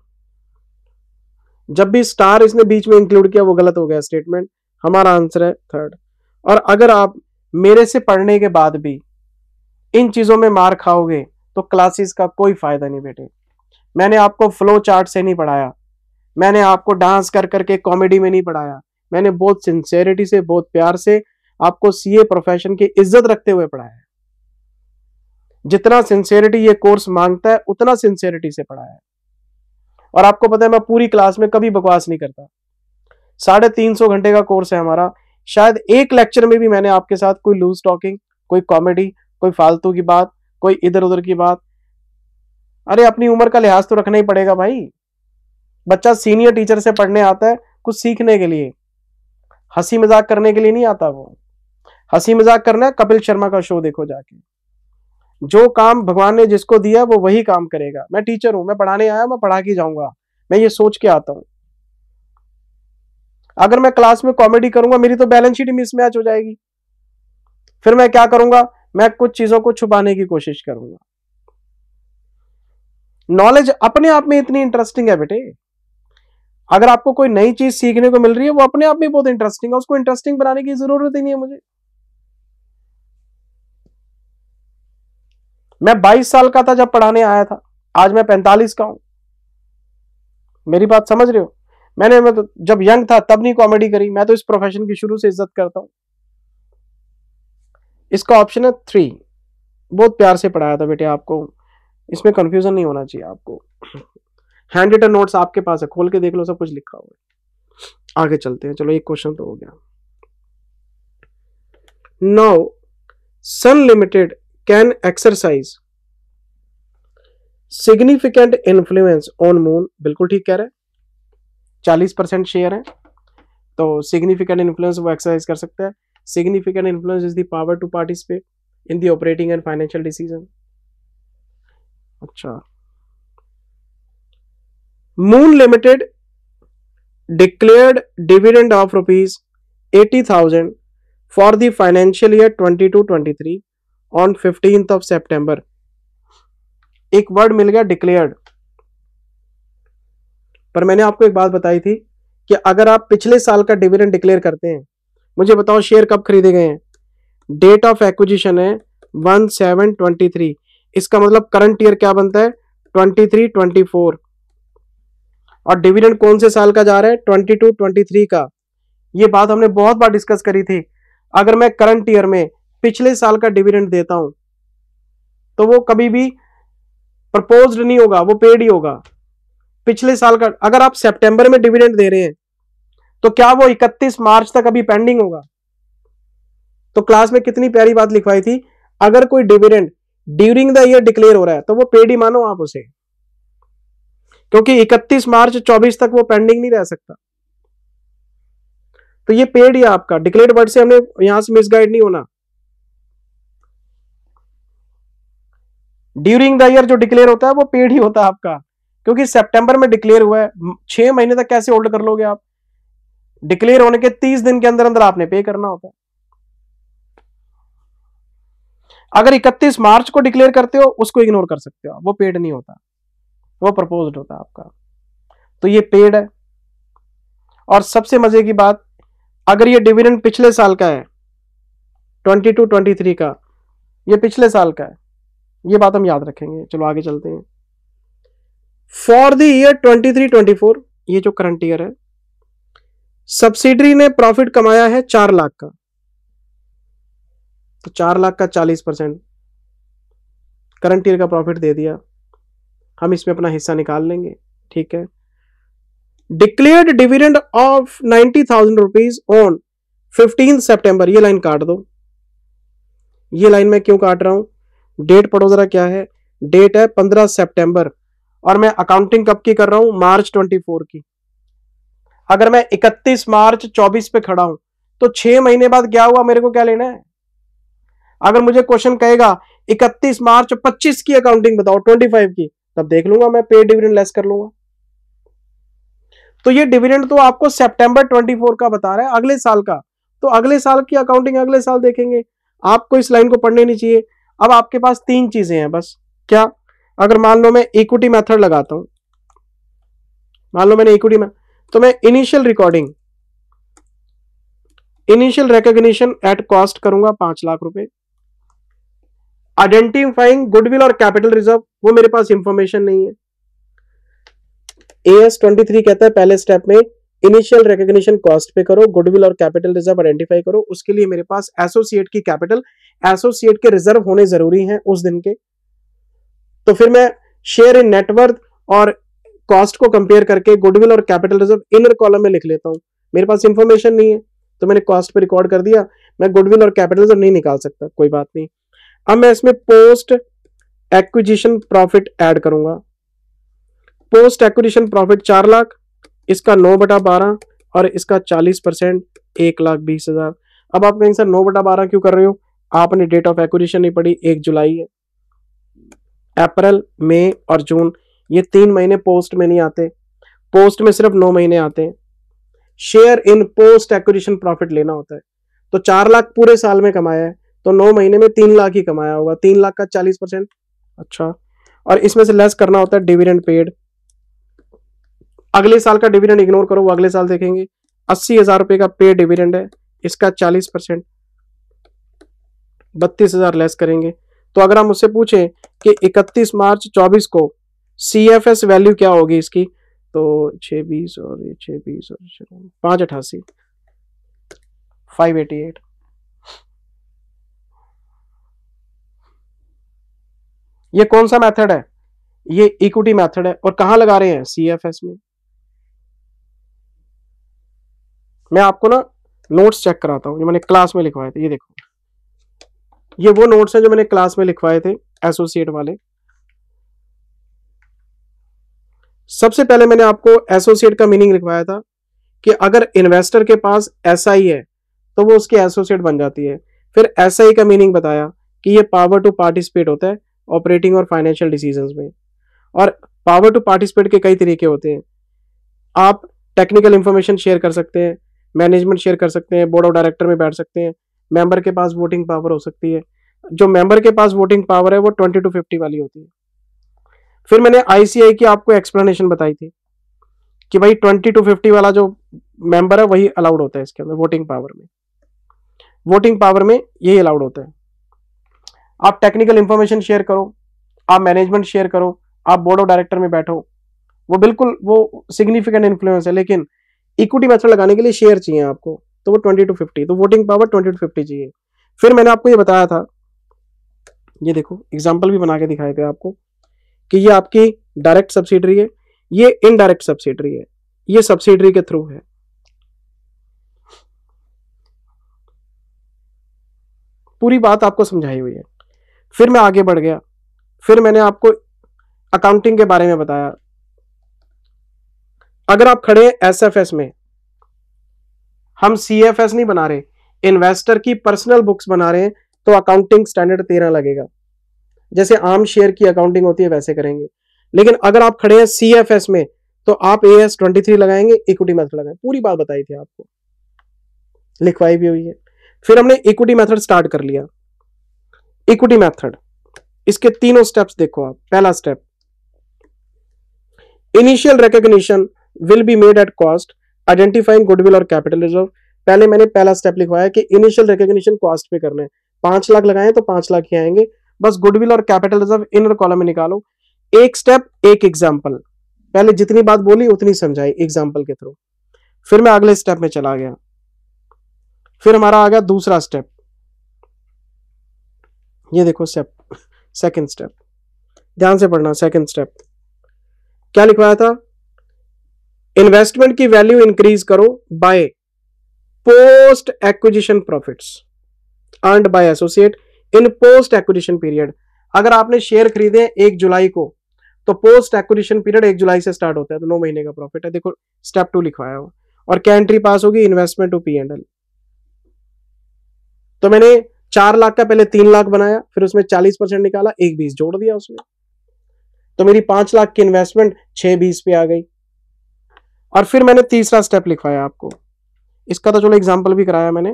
जब भी स्टार इसने बीच में इंक्लूड किया वो गलत हो गया स्टेटमेंट, हमारा आंसर है थर्ड। और अगर आप मेरे से पढ़ने के बाद भी इन चीजों में मार खाओगे तो क्लासेस का कोई फायदा नहीं बेटे। मैंने आपको फ्लो चार्ट से नहीं पढ़ाया, मैंने आपको डांस कर करके कॉमेडी में नहीं पढ़ाया, मैंने बहुत सिंसेरिटी से, बहुत प्यार से आपको CA प्रोफेशन की इज्जत रखते हुए पढ़ाया है। जितना सिंसेरिटी ये कोर्स मांगता है उतना सिंसेरिटी से पढ़ाया है। और आपको पता है मैं पूरी क्लास में कभी बकवास नहीं करता। 350 घंटे का कोर्स है हमारा, शायद एक लेक्चर में भी मैंने आपके साथ कोई लूज टॉकिंग, कोई कॉमेडी, कोई फालतू की बात, कोई इधर उधर की बात, अरे अपनी उम्र का लिहाज तो रखना ही पड़ेगा भाई। बच्चा सीनियर टीचर से पढ़ने आता है कुछ सीखने के लिए, हंसी मजाक करने के लिए नहीं आता। वो हंसी मजाक करना है कपिल शर्मा का शो देखो जाके। जो काम भगवान ने जिसको दिया वो वही काम करेगा। मैं टीचर हूं, मैं पढ़ाने आया, मैं पढ़ा के जाऊंगा, मैं ये सोच के आता हूं। अगर मैं क्लास में कॉमेडी करूंगा मेरी तो बैलेंस शीट मिसमैच हो जाएगी। फिर मैं क्या करूंगा, मैं कुछ चीजों को छुपाने की कोशिश करूंगा। नॉलेज अपने आप में इतनी इंटरेस्टिंग है बेटे, अगर आपको कोई नई चीज सीखने को मिल रही है वो अपने आप में बहुत इंटरेस्टिंग है, उसको इंटरेस्टिंग बनाने की जरूरत ही नहीं है मुझे। मैं 22 साल का था जब पढ़ाने आया था, आज मैं 45 का हूं। मेरी बात समझ रहे हो? मैं तो जब यंग था तब नहीं कॉमेडी करी, मैं तो इस प्रोफेशन की शुरू से इज्जत करता हूं। इसका ऑप्शन है 3, बहुत प्यार से पढ़ाया था बेटे आपको, इसमें कंफ्यूजन नहीं होना चाहिए आपको। हैंड रिटन नोट्स आपके पास है, खोल के देख लो, सब कुछ लिखा हुआ है। आगे चलते हैं, चलो एक क्वेश्चन तो हो गया। Now Sun limited can exercise significant influence on Moon, बिल्कुल ठीक कह रहे हैं, 40% शेयर है तो सिग्निफिकेंट इन्फ्लुएंस वो एक्सरसाइज कर सकता है। Significant influence is the power to participate in the operating and financial decision. अच्छा, Moon Limited declared dividend of rupees 80,000 for the financial year 22-23 on 15th of September। एक वर्ड मिल गया डिक्लेयर्ड, पर मैंने आपको एक बात बताई थी कि अगर आप पिछले साल का डिविडेंड डिक्लेयर करते हैं, मुझे बताओ शेयर कब खरीदे गए हैं, डेट ऑफ एक्विजिशन है 1/7/23, इसका मतलब करंट ईयर क्या बनता है 23-24, और डिविडेंड कौन से साल का जा रहा है 22-23 का। ये बात हमने बहुत बार डिस्कस करी थी। अगर मैं करंट ईयर में पिछले साल का डिविडेंड देता हूं तो वो कभी भी प्रपोज्ड नहीं होगा, वो पेड ही होगा। पिछले साल का अगर आप सितंबर में डिविडेंड दे रहे हैं तो क्या वो 31 मार्च तक अभी पेंडिंग होगा? तो क्लास में कितनी प्यारी बात लिखवाई थी, अगर कोई dividend during the year declare हो रहा है तो वो पेड ही मानो आप उसे, क्योंकि 31 मार्च 24 तक वो पेंडिंग नहीं रह सकता। तो ये पेड ही आपका, डिक्लेयर्ड वर्ड से हमने यहां से मिसगाइड नहीं होना। ड्यूरिंग द ईयर जो डिक्लेयर होता है वो पेड ही होता है आपका, क्योंकि सितंबर में डिक्लेयर हुआ है, 6 महीने तक कैसे होल्ड कर लोगे आप? डिक्लेयर होने के 30 दिन के अंदर अंदर आपने पे करना होता है। अगर 31 मार्च को डिक्लेयर करते हो उसको इग्नोर कर सकते हो, वो पेड नहीं होता, वो प्रपोज्ड होता है आपका। तो ये पेड है। और सबसे मजे की बात, अगर ये डिविडेंड पिछले साल का है 22-23 का, ये पिछले साल का है, ये बात हम याद रखेंगे। चलो आगे चलते हैं। फॉर द ईयर 23-24, ये जो करंट ईयर है, सब्सिडरी ने प्रॉफिट कमाया है 4 लाख का, तो 4 लाख का 40% करंट ईयर का प्रॉफिट दे दिया, हम इसमें अपना हिस्सा निकाल लेंगे, ठीक है। Declared dividend of 90,000 rupees on 15 सितंबर, ये लाइन काट दो। ये लाइन मैं क्यों काट रहा हूं, डेट पढ़ो जरा क्या है, डेट है 15 सितंबर और मैं अकाउंटिंग कब की कर रहा हूं, मार्च 24 की। अगर मैं 31 मार्च 24 पे खड़ा हूं तो 6 महीने बाद क्या हुआ मेरे को क्या लेना है? अगर मुझे क्वेश्चन कहेगा 31 मार्च 25 की अकाउंटिंग बताओ, 25 की, तब देख लूंगा मैं, पे डिविडेंड लेस कर लूंगा। तो ये डिविडेंड तो आपको सितंबर 24 का बता रहा है, अगले साल का, तो अगले साल की अकाउंटिंग अगले साल देखेंगे। आपको इस लाइन को पढ़ने नहीं चाहिए। अब आपके पास 3 चीजें हैं बस, क्या? अगर मान लो मैं इक्विटी मेथड लगाता हूं, मान लो मैंने इक्विटी में, तो मैं initial recording, initial recognition at cost करूंगा 5 लाख रुपए। आइडेंटिफाइंग गुडविल और कैपिटल रिजर्व, वो मेरे पास इंफॉर्मेशन नहीं है। AS 23 कहता है पहले स्टेप में इनिशियल रिकॉग्निशन कॉस्ट पे करो, गुडविल और कैपिटल रिजर्व आइडेंटिफाई करो। उसके लिए मेरे पास एसोसिएट की कैपिटल, एसोसिएट के रिजर्व होने जरूरी हैं उस दिन के। तो फिर मैं शेयर इन नेटवर्थ और कॉस्ट को कंपेयर करके गुडविल और कैपिटल रिजर्व इनर कॉलम में लिख लेता हूं। मेरे पास इंफॉर्मेशन नहीं है तो मैंने कॉस्ट पे रिकॉर्ड कर दिया, मैं गुडविल और कैपिटल रिजर्व नहीं निकाल सकता, कोई बात नहीं। अब मैं इसमें पोस्ट एक्विजिशन प्रॉफिट ऐड करूंगा। पोस्ट एक्विजिशन प्रॉफिट 4 लाख, इसका 9/12 और इसका 40% 1,20,000। अब आप कहेंगे सर 9/12 क्यों कर रहे हो? आपने डेट ऑफ एक्विजिशन नहीं पढ़ी, 1 जुलाई है। अप्रैल, मई और जून ये 3 महीने पोस्ट में नहीं आते, पोस्ट में सिर्फ 9 महीने आते हैं। Share in post acquisition profit लेना होता है। तो 4 लाख पूरे साल में कमाया है तो 9 महीने में 3 लाख ही कमाया होगा, 3 लाख का 40%। अच्छा, और इसमें से लेस करना होता है डिविडेंड पेड। अगले साल का डिविडेंड इग्नोर करो, वो अगले साल देखेंगे। 80,000 रुपए का पे डिविडेंड है, इसका 40% 32,000 लेस करेंगे। तो अगर हम मुझसे पूछें कि 31 मार्च 24 को CFS वैल्यू क्या होगी इसकी, तो 620 और 620 और 588 588। ये कौन सा मेथड है? ये इक्विटी मेथड है। और कहां लगा रहे हैं? CFS में। मैं आपको ना नोट्स चेक कराता हूं जो मैंने क्लास में लिखवाए थे। ये देखो, ये वो नोट्स हैं जो मैंने क्लास में लिखवाए थे एसोसिएट वाले। सबसे पहले मैंने आपको एसोसिएट का मीनिंग लिखवाया था कि अगर इन्वेस्टर के पास SI है तो वो उसकी एसोसिएट बन जाती है। फिर SI का मीनिंग बताया कि ये पावर टू पार्टिसिपेट होता है ऑपरेटिंग और फाइनेंशियल डिसीजंस में। और पावर टू पार्टिसिपेट के कई तरीके होते हैं। आप टेक्निकल इंफॉर्मेशन शेयर कर सकते हैं, मैनेजमेंट शेयर कर सकते हैं, बोर्ड ऑफ डायरेक्टर में बैठ सकते हैं, मेंबर के पास वोटिंग पावर हो सकती है। जो मेंबर के पास वोटिंग पावर है वो 20-50 वाली होती है। फिर मैंने ICI की आपको एक्सप्लेनेशन बताई थी कि भाई 20-50 वाला जो मेंबर है वही अलाउड होता है इसके अंदर वोटिंग पावर में। वोटिंग पावर में यही अलाउड होता है। आप टेक्निकल इंफॉर्मेशन शेयर करो, आप मैनेजमेंट शेयर करो, आप बोर्ड ऑफ डायरेक्टर में बैठो, वो बिल्कुल वो सिग्निफिकेंट इन्फ्लुएंस है। लेकिन इक्विटी मेथड लगाने के लिए शेयर चाहिए आपको, तो वो 20-50, तो वोटिंग पावर 20-50 चाहिए। फिर मैंने आपको ये बताया था, ये देखो एग्जाम्पल भी बना के दिखाए थे आपको कि ये आपकी डायरेक्ट सब्सिडरी है, ये इनडायरेक्ट सब्सिडरी है, ये सब्सिडरी के थ्रू है। पूरी बात आपको समझाई हुई है। फिर मैं आगे बढ़ गया, फिर मैंने आपको अकाउंटिंग के बारे में बताया। अगर आप खड़े एसएफएस में, हम सीएफएस नहीं बना रहे, इन्वेस्टर की पर्सनल बुक्स बना रहे हैं, तो अकाउंटिंग स्टैंडर्ड 13 लगेगा। जैसे आम शेयर की अकाउंटिंग होती है वैसे करेंगे। लेकिन अगर आप खड़े हैं सीएफएस में, तो आप AS 23 लगाएंगे, इक्विटी मेथड लगाएंगे। पूरी बात बताई थी आपको, लिखवाई भी हुई है। फिर हमने इक्विटी मेथड स्टार्ट कर लिया। इक्विटी मेथड, इसके तीनों स्टेप्स देखो आप। पहला step, initial recognition will be made at cost, identifying goodwill और कैपिटल रिजर्व। पहले मैंने पहला स्टेप लिखवाया कि इनिशियल रिकॉग्निशन कॉस्ट पे करना है। 5 लाख लगाए तो 5 लाख ही आएंगे, बस गुडविल और कैपिटल रिजर्व इनर कॉलम में निकालो। एक स्टेप एक एग्जांपल, पहले जितनी बात बोली उतनी समझाई एग्जांपल के थ्रू। फिर मैं अगले स्टेप में चला गया। फिर हमारा आ गया दूसरा स्टेप, ये देखो स्टेप, सेकंड स्टेप, ध्यान से पढ़ना। सेकंड स्टेप क्या लिखवाया था, इन्वेस्टमेंट की वैल्यू इंक्रीज करो by post acquisition profits earned by associate in post acquisition period. अगर आपने शेयर खरीदे 1 जुलाई को, तो पोस्ट एक्विजिशन पीरियड 1 जुलाई से स्टार्ट होता है, तो 9 महीने का प्रॉफिट है। देखो स्टेप 2 लिखवाया हुआ। और क्या एंट्री पास होगी, इन्वेस्टमेंट टू P&L। तो मैंने 4 लाख का पहले 3 लाख बनाया, फिर उसमें 40% निकाला, 1/20 जोड़ दिया उसमें, तो मेरी 5 लाख की इन्वेस्टमेंट 6/20 पे आ गई। और फिर मैंने तीसरा स्टेप लिखवाया आपको। इसका तो चलो एग्जाम्पल भी कराया मैंने,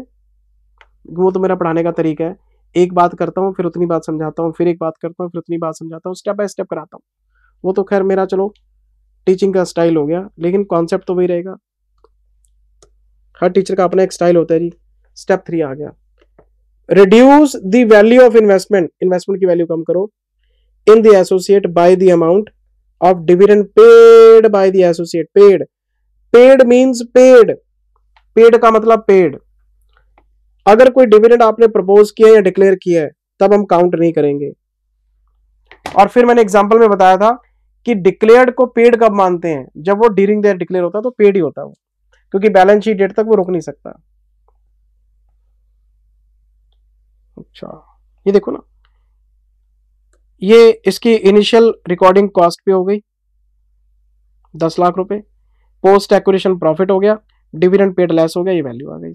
वो तो मेरा पढ़ाने का तरीका है। एक बात करता हूँ, फिर उतनी बात समझाता हूँ, फिर एक बात करता हूँ, फिर उतनी बात समझाता हूँ, स्टेप बाय स्टेप कराता हूँ। वो तो खैर मेरा चलो टीचिंग का स्टाइल हो गया, लेकिन कॉन्सेप्ट तो वही रहेगा। हर टीचर का अपना एक स्टाइल होता है जी। स्टेप 3 आ गया, reduce the value of investment, investment की वैल्यू कम करो, in the associate by the amount of dividend paid by the associate. Paid, paid means paid, paid का मतलब पेड। अगर कोई डिविडेंड आपने प्रपोज किया या डिक्लेयर किया है, तब हम काउंट नहीं करेंगे। और फिर मैंने एग्जांपल में बताया था कि डिक्लेयर्ड को पेड कब मानते हैं, जब वो ड्यूरिंग देयर डिक्लेयर होता है तो पेड ही होता है वो, क्योंकि बैलेंस शीट डेट तक वो रुक नहीं सकता। अच्छा, ये देखो ना, ये इसकी इनिशियल रिकॉर्डिंग कॉस्ट पे हो गई 10 लाख रुपए, पोस्ट एक्विजिशन प्रॉफिट हो गया, डिविडेंड पेड लेस हो गया, ये वैल्यू आ गई।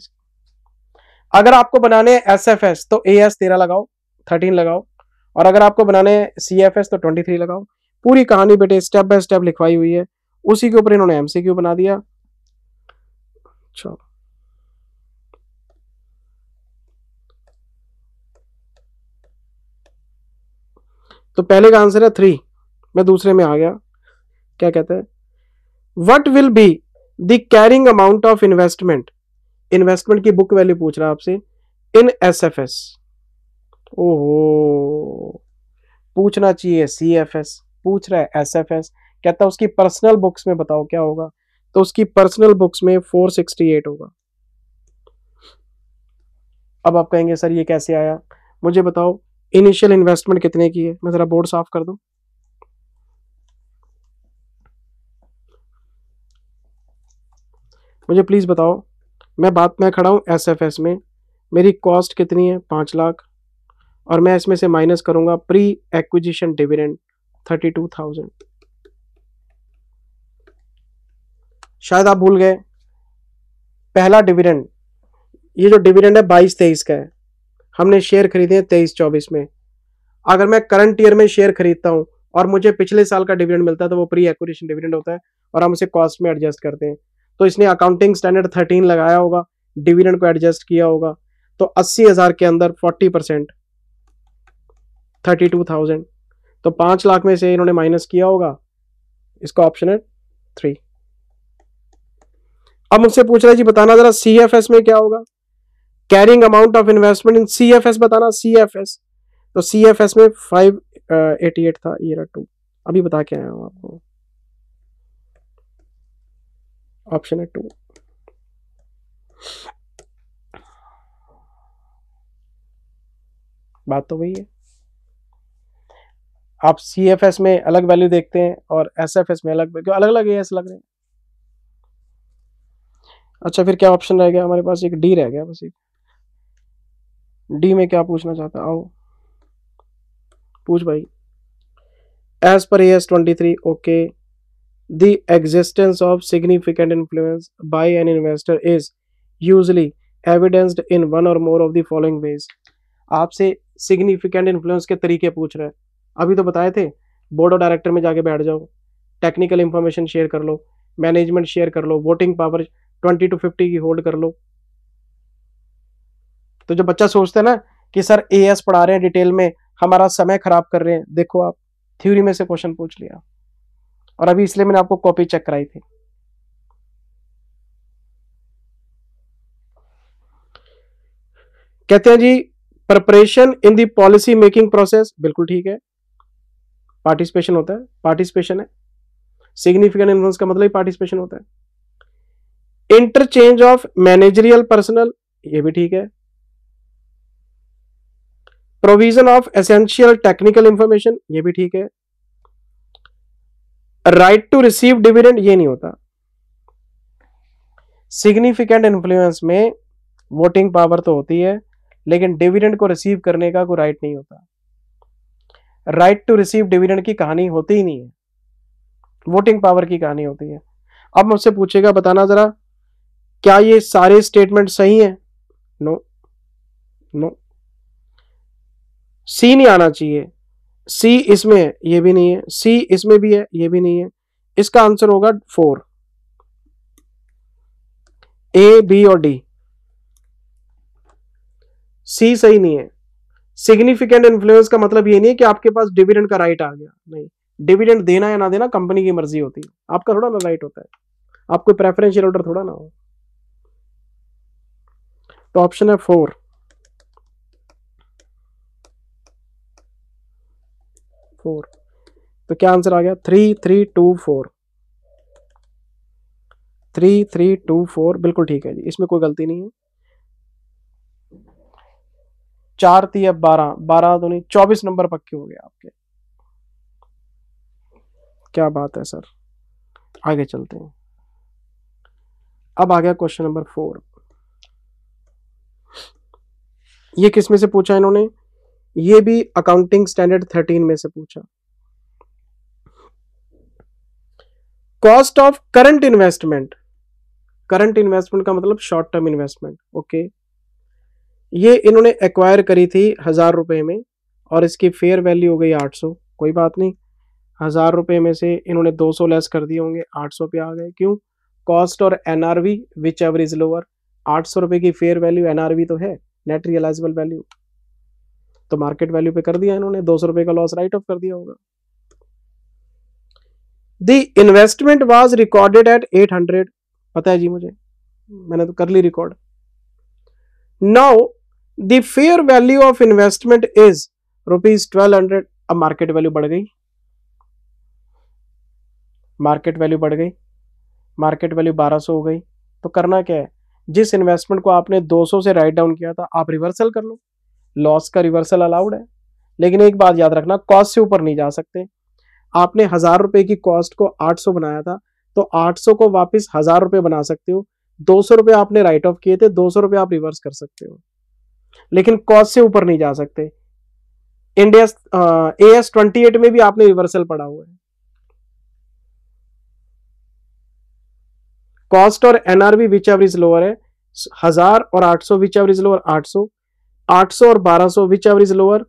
अगर आपको बनाने SFS तो AS 13 लगाओ, 13 लगाओ, और अगर आपको बनाने CFS तो 23 लगाओ। पूरी कहानी बेटे स्टेप बाय स्टेप लिखवाई हुई है, उसी के ऊपर इन्होंने MCQ बना दिया। अच्छा, तो पहले का आंसर है 3, मैं दूसरे में आ गया। क्या कहते हैं, what will be the carrying amount of investment, investment की बुक वैल्यू पूछ रहा है आपसे, इन SFS। ओहो, पूछना चाहिए CFS, पूछ रहा है SFS। कहता है उसकी पर्सनल बुक्स में बताओ क्या होगा, तो उसकी पर्सनल बुक्स में 468 होगा। अब आप कहेंगे सर ये कैसे आया, मुझे बताओ इनिशियल इन्वेस्टमेंट कितने की है। मैं जरा बोर्ड साफ कर दूं, मुझे प्लीज बताओ। मैं खड़ा हूं SFS में, मेरी कॉस्ट कितनी है 5 लाख, और मैं इसमें से माइनस करूंगा प्री एक्विजिशन डिविडेंड 32,000। शायद आप भूल गए, पहला डिविडेंड, ये जो डिविडेंड है 22-23 का है, हमने शेयर खरीदे हैं 23-24 में। अगर मैं करंट ईयर में शेयर खरीदता हूं और मुझे पिछले साल का डिविडेंड मिलता है, तो वो प्री एक्विजिशन डिविडेंड होता है, और हम उसे कॉस्ट में एडजस्ट करते हैं। तो इसने अकाउंटिंग स्टैंडर्ड 13 लगाया होगा, डिविडेंड को एडजस्ट किया होगा, तो 80,000 के अंदर 40% 32,000, तो 5 लाख में से इन्होंने माइनस किया होगा। इसका ऑप्शन है 3। अब मुझसे पूछ रहा है जी बताना जरा CFS में क्या होगा, carrying amount of investment in CFS बताना। CFS, तो CFS में 588 था, ये रहा 2। अभी बता के आया हूं आपको, ऑप्शन है 2। बात तो वही है, आप CFS में अलग वैल्यू देखते हैं और SFS में अलग, क्यों अलग अलग AS लग रहे हैं। अच्छा, फिर क्या ऑप्शन रह गया हमारे पास, एक D रह गया बस एक। डी में क्या पूछना चाहता है, आओ पूछ भाई। As per AS23, okay, the existence of significant influence by an investor is usually evidenced in one or more of the following ways. आपसे सिग्निफिकेंट इन्फ्लुएंस के तरीके पूछ रहे हैं, अभी तो बताए थे, बोर्ड ऑफ डायरेक्टर में जाके बैठ जाओ, टेक्निकल इंफॉर्मेशन शेयर कर लो, मैनेजमेंट शेयर कर लो, वोटिंग पावर 20 to 50 की होल्ड कर लो। तो जो बच्चा सोचता है ना कि सर AS पढ़ा रहे हैं डिटेल में, हमारा समय खराब कर रहे हैं, देखो आप थ्योरी में से क्वेश्चन पूछ लिया, और अभी इसलिए मैंने आपको कॉपी चेक कराई थी। कहते हैं जी preparation in the policy making process, बिल्कुल ठीक है, पार्टिसिपेशन होता है, पार्टिसिपेशन है, सिग्निफिकेंट इन्फ्लुएंस का मतलब ही पार्टिसिपेशन होता है। इंटरचेंज ऑफ मैनेजरियल पर्सनल, ये भी ठीक है। Provision of essential technical information, ये भी ठीक है। राइट टू रिसीव डिविडेंड, ये नहीं होता। सिग्निफिकेंट इन्फ्लुएंस में वोटिंग पावर तो होती है, लेकिन डिविडेंड को रिसीव करने का कोई राइट नहीं होता। राइट टू रिसीव डिविडेंड की कहानी होती ही नहीं है, वोटिंग पावर की कहानी होती है। अब मुझसे पूछेगा बताना जरा, क्या ये सारे स्टेटमेंट सही हैं? नो नो, सी नहीं आना चाहिए, सी इसमें है, ये भी नहीं है, सी इसमें भी है, ये भी नहीं है। इसका आंसर होगा 4, A, B और D। सी सही नहीं है। सिग्निफिकेंट इन्फ्लुएंस का मतलब ये नहीं है कि आपके पास डिविडेंड का राइट आ गया, नहीं, डिविडेंड देना या ना देना कंपनी की मर्जी होती है, आपका थोड़ा ना राइट होता है, आप कोई प्रेफरेंशियल ऑर्डर थोड़ा ना हो। तो ऑप्शन है 4। तो क्या आंसर आ गया? 3, 3, 2, 4, 3, 3, 2, 4 बिल्कुल ठीक है जी, इसमें कोई गलती नहीं है। 4 3 12, 12 तो नहीं, 24 नंबर पक्के हो गए आपके। क्या बात है सर, आगे चलते हैं। अब आ गया क्वेश्चन नंबर 4। ये किस में से पूछा इन्होंने? ये भी अकाउंटिंग स्टैंडर्ड 13 में से पूछा। Cost of current investment, current investment का मतलब शॉर्ट टर्म इन्वेस्टमेंट, ओके। ये इन्होंने एक्वायर करी थी 1000 रुपए में, और इसकी फेयर वैल्यू हो गई 800, कोई बात नहीं, 1000 रुपए में से इन्होंने 200 लेस कर दिए होंगे, 800 पे आ गए। क्यों? कॉस्ट और NRV which ever is lower, 800 रुपए की फेयर वैल्यू, NRV तो है नेट रियलाइजेबल वैल्यू, तो मार्केट वैल्यू पे कर दिया इन्होंने, 200 रुपए का लॉस राइट ऑफ कर दिया होगा। The investment was recorded at 800, पता है जी मुझे, मैंने तो कर ली record. Now the fair value of investment is ₹1200, अब मार्केट वैल्यू बढ़ गई, मार्केट वैल्यू बढ़ गई, मार्केट वैल्यू 1200 हो गई। तो करना क्या है, जिस इन्वेस्टमेंट को आपने 200 से राइट डाउन किया था आप रिवर्सल कर लो, लॉस का रिवर्सल अलाउड है, लेकिन एक बात याद रखना, कॉस्ट से ऊपर नहीं जा सकते। आपने 1000 रुपए की कॉस्ट को 800 बनाया था, तो 800 को वापस 1000 रुपए बना सकते हो, 200 रुपए आपने राइट ऑफ किए थे, 200 रुपए आप रिवर्स कर सकते हो, लेकिन कॉस्ट से ऊपर नहीं जा सकते। इंडिया AS28 में भी आपने रिवर्सल पढ़ा हुआ है। कॉस्ट और NRV which ever is lower है, 1000 और 800 विच एवर इज लोअर, 800, 800 और 1200 विच एवर इज लोअर,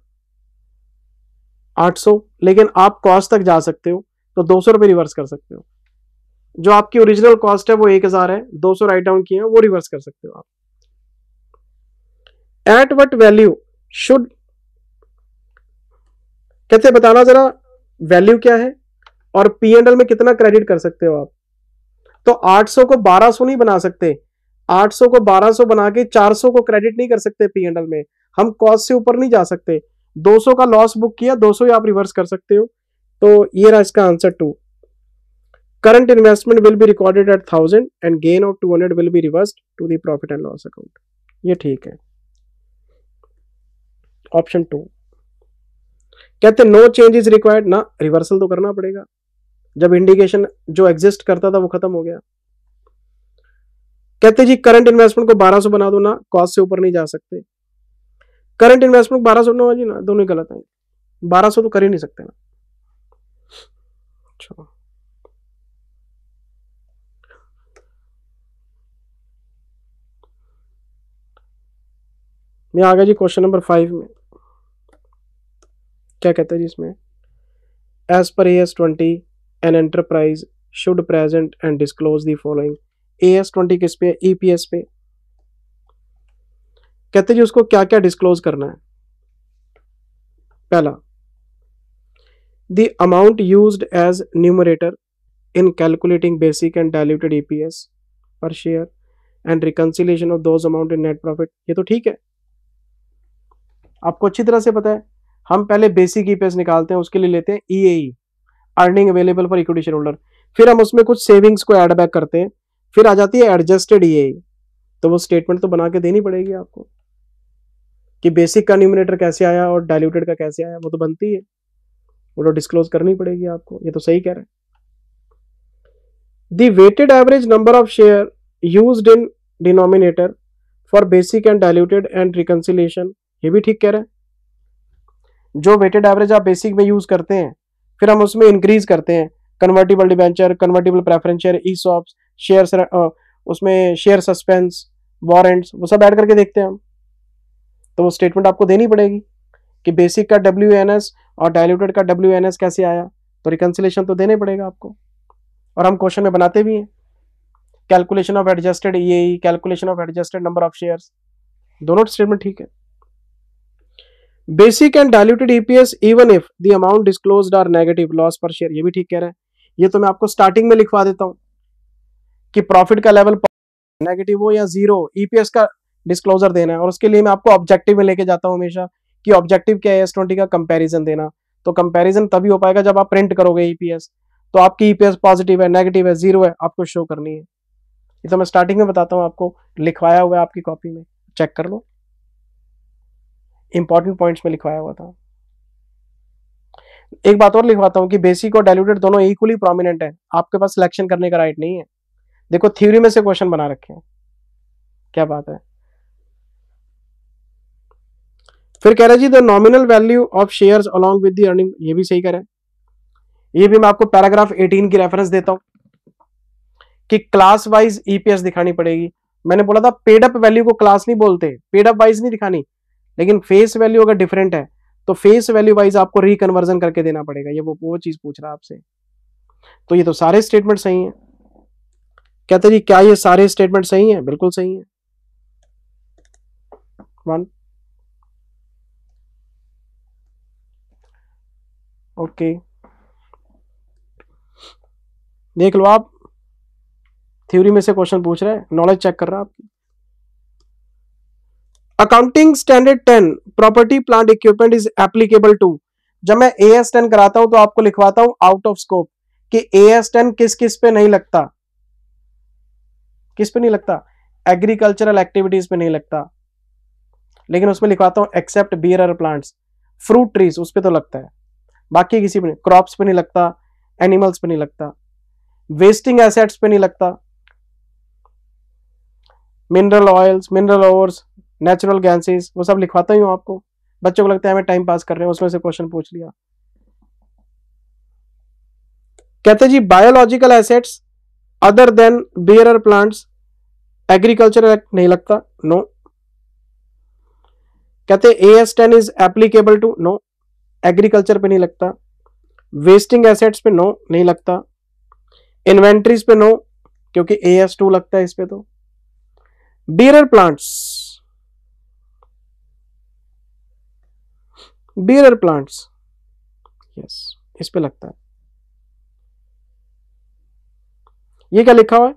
800, लेकिन आप कॉस्ट तक जा सकते हो तो 200 रुपए रिवर्स कर सकते हो। जो आपकी ओरिजिनल कॉस्ट है वो 1000 है, 200 राइट डाउन किए हैं वो रिवर्स कर सकते हो आप। एट व्हाट वैल्यू शुड, कहते बताना जरा वैल्यू क्या है और P&L में कितना क्रेडिट कर सकते हो आप। तो 800 को 1200 नहीं बना सकते, 800 को 1200 बना के 400 को क्रेडिट नहीं कर सकते P&L में, हम कॉस्ट से ऊपर नहीं जा सकते। 200 का लॉस बुक किया, 200 ही आप रिवर्स कर सकते हो। तो ये रहा इसका answer 2। Current investment will be recorded at 1000 and gain of 200 will be reversed to the profit and loss account, ये ठीक है, ऑप्शन 2। कहते नो चेंज इज रिक्वायर्ड, ना रिवर्सल तो करना पड़ेगा, जब इंडिकेशन जो एग्जिस्ट करता था वो खत्म हो गया। कहते जी करंट इन्वेस्टमेंट को 1200 बना दो, ना कॉस्ट से ऊपर नहीं जा सकते। करंट इन्वेस्टमेंट 1200 नो जी ना, दोनों ही गलत है, 1200 तो कर ही नहीं सकते ना। अच्छा, मैं आ गया जी क्वेश्चन नंबर 5 में। क्या कहता है जी इसमें, as per AS20 an enterprise should present and disclose the following. AS20 किस पे, EPS पे। कहते जी उसको क्या क्या डिस्क्लोज करना है। पहला, the amount used as numerator in calculating basic and diluted EPS per share and reconciliation of those amount in net profit। ये तो ठीक है, आपको अच्छी तरह से पता है। हम पहले बेसिक EPS निकालते हैं, उसके लिए लेते हैं EAE, earning available for equity share holder, फिर हम उसमें कुछ सेविंग्स को ऐड बैक करते हैं, फिर आ जाती है एडजस्टेड EAE। तो वो स्टेटमेंट तो बना के देनी पड़ेगी आपको कि बेसिक का न्यूमरेटर कैसे आया और डायल्यूटेड का कैसे आया, वो तो बनती है, वो तो डिस्क्लोज करनी पड़ेगी आपको। ये तो सही कह रहे हैं। The weighted average number of share used in denominator for basic and diluted and reconciliation, ये भी ठीक कह रहे हैं। जो वेटेड एवरेज आप बेसिक में यूज करते हैं, फिर हम उसमें इंक्रीज करते हैं, convertible debenture, convertible preference share, ESOPs, share, उसमें शेयर सस्पेंस, वारंट्स, वो सब ऐड करके देखते हैं हम। तो वो स्टेटमेंट आपको देनी पड़ेगी कि बेसिक का WNS और डायल्यूटेड का WNS कैसे आया, तो रिकंसिलेशन तो देने पड़ेगा आपको। और हम क्वेश्चन में बनाते भी हैं, calculation of adjusted EAE, calculation of adjusted number of shares, दोनों स्टेटमेंट ठीक है। Basic and diluted EPS even if the amount disclosed are negative loss per share, ये भी ठीक कह रहे हैं। ये तो मैं आपको स्टार्टिंग में लिखवा देता हूं कि प्रॉफिट का लेवल नेगेटिव हो या जीरो, EPS का डिस्क्लोजर देना है, और उसके लिए मैं आपको ऑब्जेक्टिव में लेके जाता हूं हमेशा कि ऑब्जेक्टिव क्या है, AS20 का कंपैरिजन देना। तो कंपैरिजन तभी हो पाएगा जब आप प्रिंट करोगे EPS, तो आपकी EPS पॉजिटिव है, नेगेटिव है, जीरो है, आपको शो करनी है। ये तो मैं स्टार्टिंग में बताता हूं, आपको लिखवाया हुआ है आपकी कॉपी में, चेक कर लो, इंपॉर्टेंट पॉइंट्स में लिखवाया हुआ था। एक बात और लिखवाता हूं कि बेसिक और डायल्यूटेड दोनों इक्वली प्रोमिनेंट है, आपके पास सिलेक्शन करने का राइट नहीं है। देखो थ्योरी में से क्वेश्चन बना रखे हैं, क्या बात है। फिर कह रहा है जी the nominal value of shares along with the earning, ये भी सही कह रहे हैं। ये भी मैं आपको पैराग्राफ 18 की रेफरेंस देता हूं कि क्लास वाइज EPS दिखानी पड़ेगी। मैंने बोला था पेड अप वैल्यू को क्लास नहीं बोलते, पेड अप वाइज नहीं दिखानी, लेकिन फेस वैल्यू अगर डिफरेंट है तो फेस वैल्यू वाइज आपको रिकन्वर्जन करके देना पड़ेगा। ये वो चीज पूछ रहा है आपसे। तो ये तो सारे स्टेटमेंट सही हैं। कहते जी क्या ये सारे स्टेटमेंट सही हैं? बिल्कुल सही है। 1 ओके, देख लो आप, थ्योरी में से क्वेश्चन पूछ रहे हैं, नॉलेज चेक कर रहा है आपकी। Accounting standard 10 property plant equipment is applicable to. जब मैं AS10 कराता हूं तो आपको लिखवाता हूं आउट ऑफ स्कोप कि AS10 किस किस पे नहीं लगता, किस पे नहीं लगता, एग्रीकल्चरल एक्टिविटीज पे नहीं लगता, लेकिन उसमें लिखवाता हूं except bearer plants, fruit trees उस पे तो लगता है, बाकी किसी पे नहीं, क्रॉप्स पे नहीं लगता, एनिमल्स पे नहीं लगता, वेस्टिंग एसेट्स पे नहीं लगता, mineral oils, mineral overs, natural gases, वो सब लिखवाता ही हूं आपको। बच्चों को लगता है हमें टाइम पास कर रहे हैं, उसमें से क्वेश्चन पूछ लिया। कहते जी biological assets other than bearer plants agriculture act नहीं लगता, नो। कहते AS10 is applicable to, no, agriculture पे नहीं लगता। वेस्टिंग एसेट्स पे नो, नहीं लगता। इन्वेंट्रीज पे नो, क्योंकि AS2 लगता है इस पे। तो bearer plants, bearer plants yes, इस पे लगता है। ये क्या लिखा हुआ है,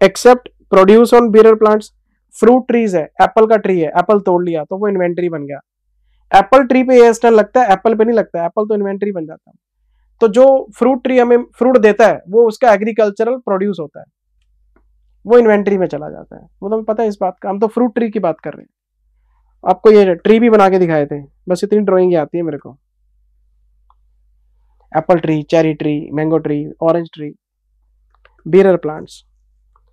except produce on bearer plants. Fruit trees है, एप्पल का ट्री है, एप्पल तोड़ लिया तो वो इन्वेंटरी बन गया। एप्पल ट्री पे AS10 लगता है, एप्पल पे नहीं लगता, एप्पल तो इन्वेंटरी बन जाता है। तो जो फ्रूट ट्री हमें फ्रूट देता है वो उसका एग्रीकल्चरल प्रोड्यूस होता है, वो इन्वेंटरी में चला जाता है। वो तो पता है इस बात का, हम तो फ्रूट ट्री की बात कर रहे हैं। आपको ये ट्री भी बना के दिखाए थे, बस इतनी ड्राइंग आती है मेरे को। Apple tree, cherry tree, mango tree, orange tree, bearer plants.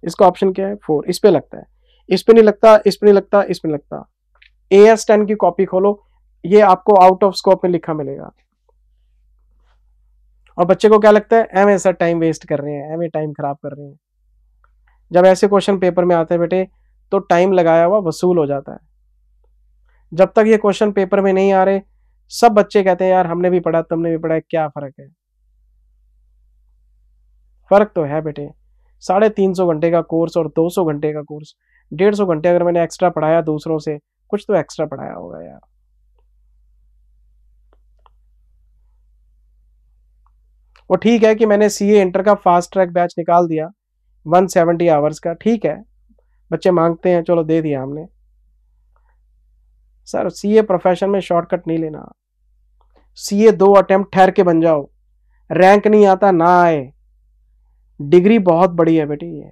इसका ऑप्शन क्या है 4, इस पे लगता है, इस पे नहीं लगता, इस पे नहीं लगता, इस पे नहीं लगता। AS10 की कॉपी खोलो, ये आपको आउट ऑफ स्कोप में लिखा मिलेगा। और बच्चे को क्या लगता है, एम सर टाइम वेस्ट कर रहे हैं, एम टाइम खराब कर रहे हैं। जब ऐसे क्वेश्चन पेपर में आते हैं बेटे, तो टाइम लगाया हुआ वसूल हो जाता है। जब तक ये क्वेश्चन पेपर में नहीं आ रहे, सब बच्चे कहते हैं यार हमने भी पढ़ा, तुमने भी पढ़ा, क्या फर्क है? फर्क तो है बेटे। 350 घंटे का कोर्स और 200 घंटे का कोर्स, 150 घंटे अगर मैंने एक्स्ट्रा पढ़ाया दूसरों से, कुछ तो एक्स्ट्रा पढ़ाया होगा यार। वो ठीक है कि मैंने सीए इंटर का फास्ट ट्रैक बैच निकाल दिया 170 आवर्स का, ठीक है, बच्चे मांगते हैं, चलो दे दिया हमने। सर सीए प्रोफेशन में शॉर्टकट नहीं लेना। सीए 2 अटेम्प्ट ठहर के बन जाओ, रैंक नहीं आता ना आए, डिग्री बहुत बड़ी है बेटी। ये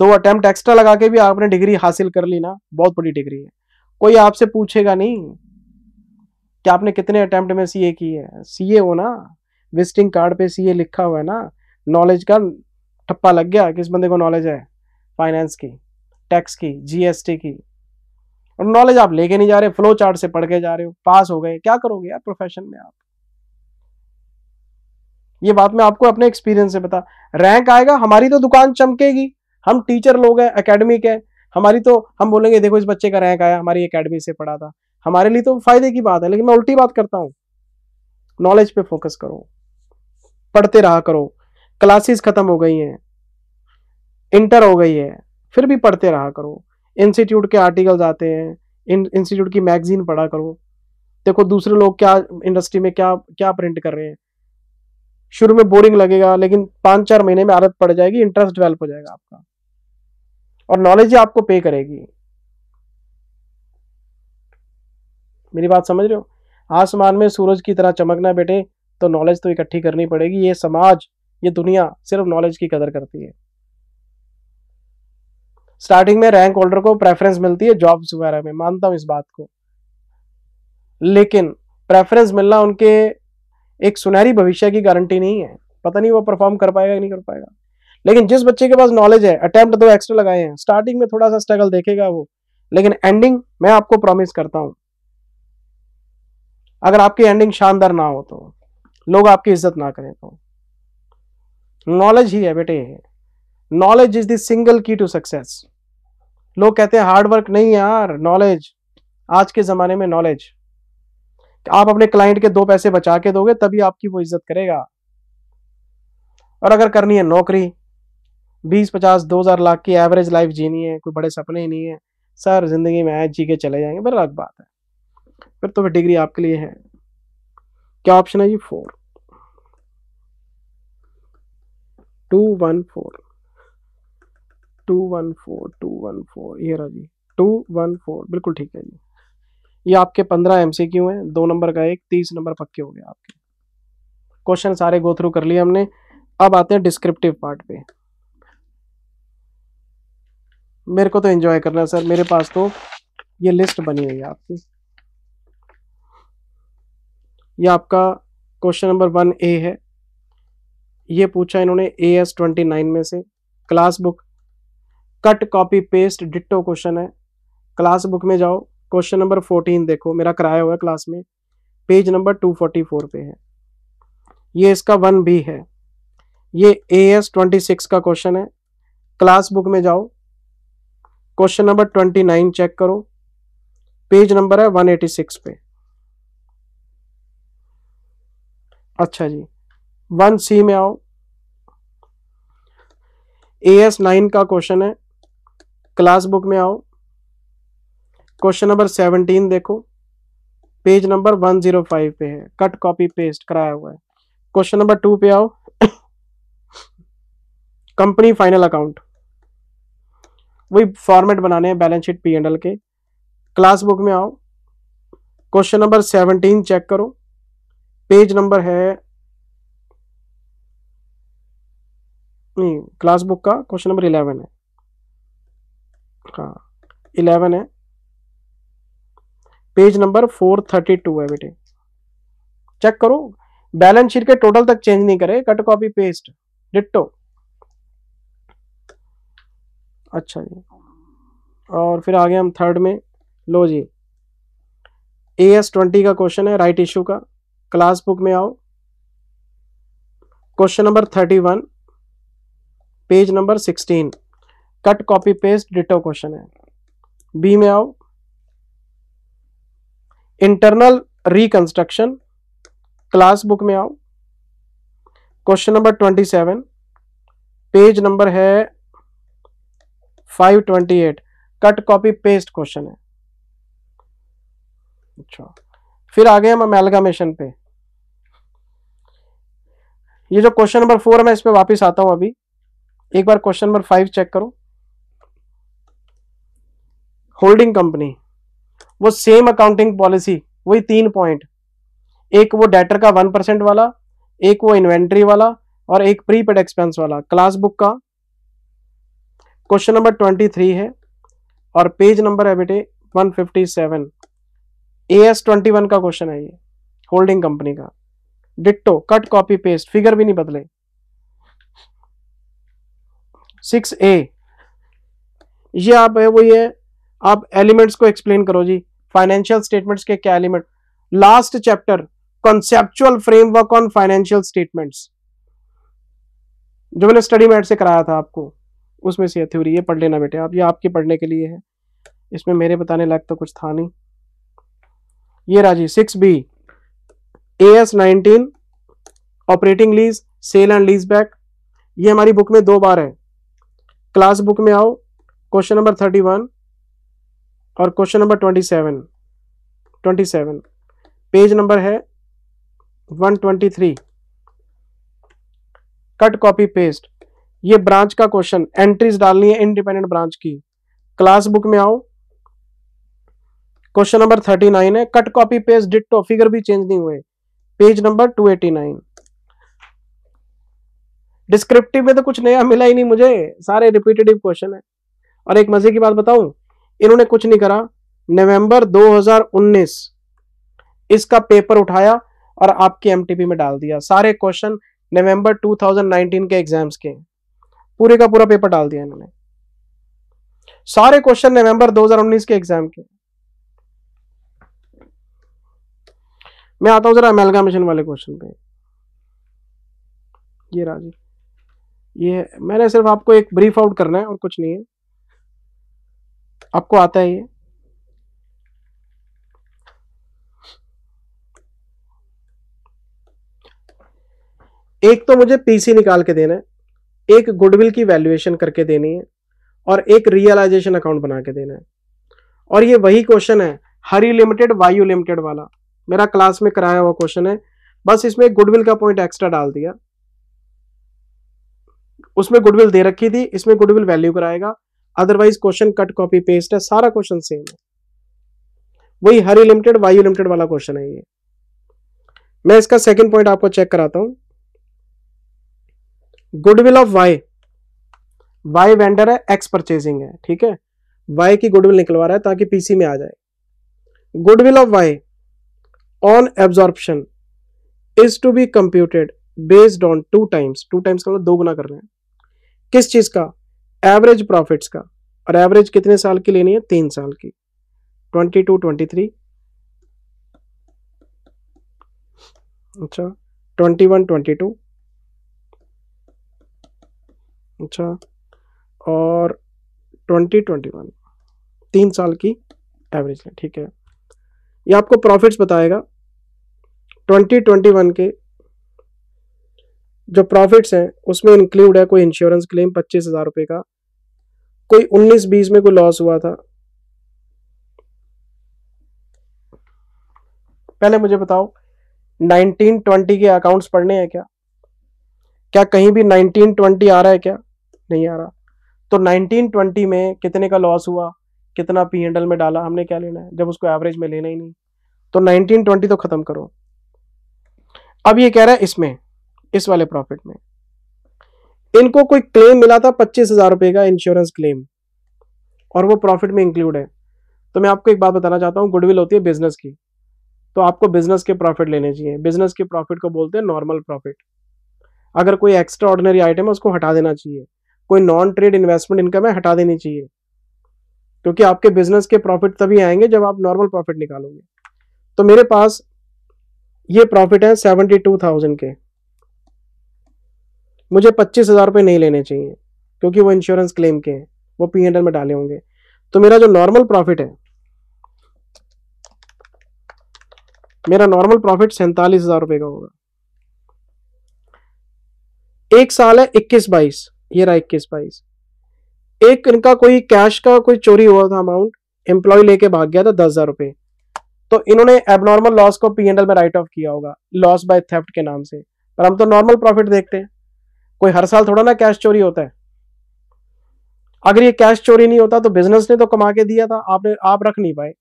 2 अटेम्प्ट एक्स्ट्रा लगा के भी आपने डिग्री हासिल कर ली ना, बहुत बड़ी डिग्री है। कोई आपसे पूछेगा नहीं कि आपने कितने अटेम्प्ट में सीए की है, सीए हो ना, विजिटिंग कार्ड पे सीए लिखा हुआ है ना, नॉलेज का ठप्पा लग गया, किस बंदे को नॉलेज है फाइनेंस की, टैक्स की, जीएसटी की, और नॉलेज आप लेके नहीं जा रहे, फ्लो चार्ट से पढ़ के जा रहे हो, पास हो गए, क्या करोगे यार प्रोफेशन में आप? ये बात मैं आपको अपने एक्सपीरियंस से बता, रैंक आएगा, हमारी तो दुकान चमकेगी, हम टीचर लोग हैं, एकेडमिक है हमारी, तो हम बोलेंगे देखो इस बच्चे का रैंक आया, हमारी एकेडमी से पढ़ा था, हमारे लिए तो फायदे की बात है। लेकिन मैं उल्टी बात करता हूं, नॉलेज पे फोकस करो, पढ़ते रहा करो। क्लासेस खत्म हो गई हैं, इंटर हो गई है, फिर भी पढ़ते रहा करो। इंस्टीट्यूट के आर्टिकल्स आते हैं, इंस्टीट्यूट की मैगजीन पढ़ा करो, देखो दूसरे लोग क्या इंडस्ट्री में क्या क्या प्रिंट कर रहे हैं। शुरू में बोरिंग लगेगा, लेकिन 5-4 महीने में आदत पड़ जाएगी, इंटरेस्ट डेवलप हो जाएगा आपका, और नॉलेज ही आपको पे करेगी। मेरी बात समझ रहे हो? आसमान में सूरज की तरह चमकना बेटे, तो नॉलेज तो इकट्ठी करनी पड़ेगी। ये समाज, ये दुनिया सिर्फ नॉलेज की कदर करती है। स्टार्टिंग में रैंक होल्डर को प्रेफरेंस मिलती है जॉब्स वगैरह में, मानता हूं इस बात को, लेकिन प्रेफरेंस मिलना उनके एक सुनहरी भविष्य की गारंटी नहीं है। पता नहीं वो परफॉर्म कर पाएगा कि नहीं कर पाएगा। लेकिन जिस बच्चे के पास नॉलेज है, अटेम्प्ट 2 एक्स्ट्रा लगाए हैं, स्टार्टिंग में थोड़ा सा स्ट्रगल देखेगा वो, लेकिन एंडिंग मैं आपको प्रॉमिस करता हूं, अगर आपकी एंडिंग शानदार ना हो, तो लोग आपकी इज्जत ना करें, तो नॉलेज ही है बेटे, नॉलेज इज द सिंगल की टू सक्सेस। लोग कहते हैं हार्ड वर्क, नहीं यार, नॉलेज। आज के जमाने में नॉलेज, आप अपने क्लाइंट के 2 पैसे बचा के दोगे तभी आपकी वो इज्जत करेगा। और अगर करनी है नौकरी, 20-50 2,000 लाख की एवरेज लाइफ जीनी है, कोई बड़े सपने ही नहीं है सर, जिंदगी में ऐज जी के चले जाएंगे, फिर अलग बात है, फिर तो डिग्री आपके लिए है। क्या ऑप्शन है जी? 4, 214, 214, 214, ये रहा जी 214, बिल्कुल ठीक है जी। ये आपके 15 MCQ हैं, 2 नंबर का एक, 30 नंबर पक्के हो गए आपके। क्वेश्चन सारे गो थ्रू कर लिए हमने। अब आते हैं डिस्क्रिप्टिव पार्ट पे। मेरे को तो एंजॉय करना है सर, मेरे पास तो ये लिस्ट बनी हुई है आपकी। ये आपका क्वेश्चन नंबर 1A है, ये पूछा इन्होंने AS29 में से, class book, cut copy paste ditto question है। क्लास बुक में जाओ, क्वेश्चन नंबर 14 देखो, मेरा कराया हुआ है क्लास में, पेज नंबर 244 पे है। ये इसका 1B है, ये AS26 का क्वेश्चन है। क्लास बुक में जाओ, क्वेश्चन नंबर 29 चेक करो, पेज नंबर है 186 पे। अच्छा जी, 1C में आओ, AS9 का क्वेश्चन है, क्लास बुक में आओ, क्वेश्चन नंबर 17 देखो, पेज नंबर 105 पे है, कट कॉपी पेस्ट कराया हुआ है। क्वेश्चन नंबर 2 पे आओ, कंपनी फाइनल अकाउंट, वही फॉर्मेट बनाने हैं बैलेंस शीट P&L के। क्लास बुक में आओ, क्वेश्चन नंबर 17 चेक करो, पेज नंबर है, नहीं, क्लास बुक का क्वेश्चन नंबर 11 है, हाँ 11 है, पेज नंबर 432 है बेटे, चेक करो। बैलेंस शीट के टोटल तक चेंज नहीं करे, कट कॉपी पेस्ट डिट्टो। अच्छा जी, और फिर आगे हम थर्ड में, लो जी, AS20 का क्वेश्चन है, राइट इशू का। क्लास बुक में आओ, question number 31, page number 16, cut copy paste ditto question है। बी में आओ, इंटरनल रिकंस्ट्रक्शन, क्लास बुक में आओ, क्वेश्चन नंबर 27, पेज नंबर है 528, कट कॉपी पेस्ट क्वेश्चन है। अच्छा, फिर आ गए हम अमेलगामेशन पे। ये जो क्वेश्चन नंबर 4 है, मैं इस पे वापस आता हूं अभी। एक बार क्वेश्चन नंबर 5 चेक करो। होल्डिंग कंपनी, वो सेम अकाउंटिंग पॉलिसी, वही 3 पॉइंट, एक वो डेटर का 1% वाला, एक वो इन्वेंट्री वाला, और एक प्रीपेड एक्सपेंस वाला। क्लास बुक का क्वेश्चन नंबर 23 है और पेज नंबर है बेटे 157। AS21 का क्वेश्चन है ये, होल्डिंग कंपनी का। Ditto, cut copy paste, figure भी नहीं बदले। 6A, ये आप है वो ये आप एलिमेंट्स को एक्सप्लेन करो जी। फाइनेंशियल स्टेटमेंट्स के क्या element, last chapter conceptual framework on financial statements, जो मैंने स्टडी मैट से कराया था आपको, उसमें से थ्योरी ये पढ़ लेना बेटे आप, ये आपके पढ़ने के लिए है, इसमें मेरे बताने लायक तो कुछ था नहीं। ये राजी 6B, AS19, operating lease, sale and lease back, ये हमारी बुक में 2 बार है। क्लास बुक में आओ, क्वेश्चन नंबर 31 और क्वेश्चन नंबर 27, पेज नंबर है 123, कट कॉपी पेस्ट, ये ब्रांच का क्वेश्चन, एंट्रीज डालनी है इंडिपेंडेंट ब्रांच की। क्लास बुक में आओ, क्वेश्चन नंबर 39 है, cut copy paste ditto, figure भी चेंज नहीं हुए, पेज नंबर 289। डिस्क्रिप्टिव में तो कुछ नया मिला ही नहीं मुझे, सारे रिपीटेटिव क्वेश्चन है। और एक मजे की बात बताऊं, इन्होंने कुछ नहीं करा, नवंबर 2019 इसका पेपर उठाया और आपकी एमटीपी में डाल दिया। सारे क्वेश्चन नवंबर 2019 के एग्जाम्स के, पूरे का पूरा पेपर डाल दिया इन्होंने, सारे क्वेश्चन नवंबर 2019 के एग्जाम के। मैं आता हूं जरा अमेलगामेशन वाले क्वेश्चन पे। ये राजी, ये मैंने सिर्फ आपको एक ब्रीफ आउट करना है और कुछ नहीं है, आपको आता है ये। एक तो मुझे पीसी निकाल के देना है, एक गुडविल की वैल्यूएशन करके देनी है, और एक रियलाइजेशन अकाउंट बना के देना है। और ये वही क्वेश्चन है हरी लिमिटेड वायु लिमिटेड वाला, मेरा क्लास में कराया हुआ क्वेश्चन है, बस इसमें गुडविल का पॉइंट एक्स्ट्रा डाल दिया। उसमें गुडविल दे रखी थी, इसमें गुडविल वैल्यू कराएगा, otherwise question cut copy paste है, सारा क्वेश्चन सेम है, वही हरी लिमिटेड वायु लिमिटेड वाला क्वेश्चन है ये। मैं इसका सेकंड पॉइंट आपको चेक कराता हूं। Goodwill of Y, Y vendor है, एक्स परचेजिंग है, ठीक है, वाई की गुडविल निकलवा रहा है ताकि पीसी में आ जाए। Goodwill of Y on absorption is to be computed based on 2 times, 2 times का मतलब 2 गुना कर रहे हैं, किस चीज का, एवरेज प्रॉफिट्स का। और एवरेज कितने साल की लेनी है, 3 साल की, 22, 23, अच्छा 21, 22, अच्छा और 2021, 3 साल की एवरेज है, ठीक है। ये आपको प्रॉफिट्स बताएगा 2021 के जो प्रॉफिट्स हैं उसमें इंक्लूड है कोई इंश्योरेंस क्लेम 25,000 रुपए का, कोई 19-20 में कोई लॉस हुआ था। पहले मुझे बताओ 1920 के अकाउंट्स पढ़ने हैं क्या, क्या कहीं भी 1920 आ रहा है क्या, नहीं आ रहा। तो 1920 में कितने का लॉस हुआ, कितना P&L में डाला, हमने क्या लेना है, जब उसको एवरेज में लेना ही नहीं, तो 1920 तो खत्म करो। अब ये कह रहा है इसमें, इस वाले प्रॉफिट में इनको कोई क्लेम मिला था 25,000 रुपए का इंश्योरेंस क्लेम, और वो प्रॉफिट में इंक्लूड है। तो मैं आपको एक बात बताना चाहता हूं, गुडविल होती है बिजनेस की, तो आपको बिजनेस के प्रॉफिट लेने चाहिए, बिजनेस के प्रॉफिट को बोलते हैं नॉर्मल प्रॉफिट। अगर कोई एक्स्ट्रा ऑर्डिनरी आइटम है उसको हटा देना चाहिए, कोई नॉन ट्रेड इन्वेस्टमेंट इनकम है हटा देनी चाहिए। क्योंकि आपके बिजनेस के प्रॉफिट तभी आएंगे जब आप नॉर्मल प्रॉफिट निकालोगे। तो मेरे पास ये प्रॉफिट है 72,000 के, मुझे 25,000 रुपये नहीं लेने चाहिए क्योंकि वो इंश्योरेंस क्लेम के हैं, वो P&L में डाले होंगे। तो मेरा जो नॉर्मल प्रॉफिट है, मेरा नॉर्मल प्रॉफिट 47,000 रुपये का होगा। एक साल है 21-22, ये रहा 21-22। एक इनका कोई कैश का कोई चोरी हुआ था अमाउंट, एम्प्लॉय लेके भाग गया था 10,000 रुपये, तो इन्होंने एबनॉर्मल लॉस को P&L में राइट ऑफ किया होगा लॉस बाय थेफ्ट के नाम से। पर हम तो नॉर्मल प्रॉफिट देखते हैं, कोई हर साल थोड़ा ना कैश चोरी होता है। अगर ये कैश चोरी नहीं होता तो बिजनेस ने तो कमा के दिया था, आप रख नहीं पाए।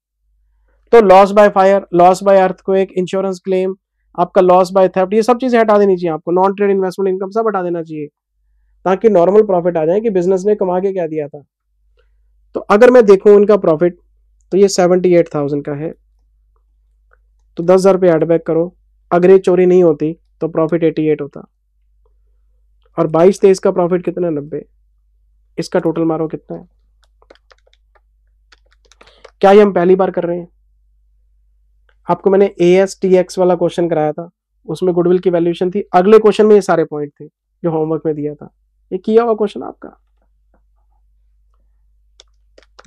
तो loss by fire, loss by earthquake, insurance claim, आपका लॉस बाय थेफ्ट, ये सब चीजें हटा देनी चाहिए आपको। नॉन ट्रेड इन्वेस्टमेंट इनकम सब हटा देना चाहिए ताकि नॉर्मल प्रॉफिट आ जाए कि बिजनेस ने कमा के क्या दिया था। तो अगर मैं देखूं इनका प्रॉफिट, तो ये 78,000 का है, तो 10,000 रुपये एड बैक करो। अगर ये चोरी नहीं होती तो प्रॉफिट 88 होता, और 22-23 का प्रॉफिट कितना है 90, इसका टोटल मारो कितना है। क्या ये हम पहली बार कर रहे हैं? आपको मैंने ASTX वाला क्वेश्चन कराया था, उसमें गुडविल की वैल्यूएशन थी, अगले क्वेश्चन में ये सारे पॉइंट थे जो होमवर्क में दिया था। ये किया हुआ क्वेश्चन आपका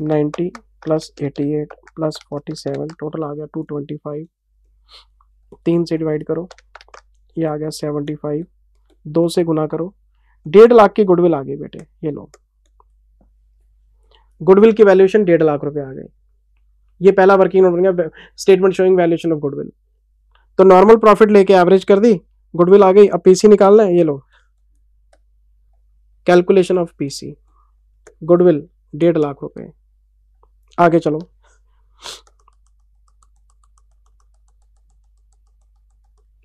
90 प्लस 88 प्लस 47 टोटल आ गया 225, 3 से डिवाइड करो, ये आ गया 75, 2 से गुना करो, 1.5 लाख की गुडविल आ गई बेटे। ये लो, गुडविल की वैल्यूएशन 1.5 लाख रुपए आ गए। ये पहला वर्किंग नोट बन गया, statement showing valuation of goodwill. तो नॉर्मल प्रॉफिट लेके एवरेज कर दी, गुडविल आ गई। अब पीसी निकालना है, ये लो, calculation of PC, goodwill 1.5 lakh रुपए। आगे चलो,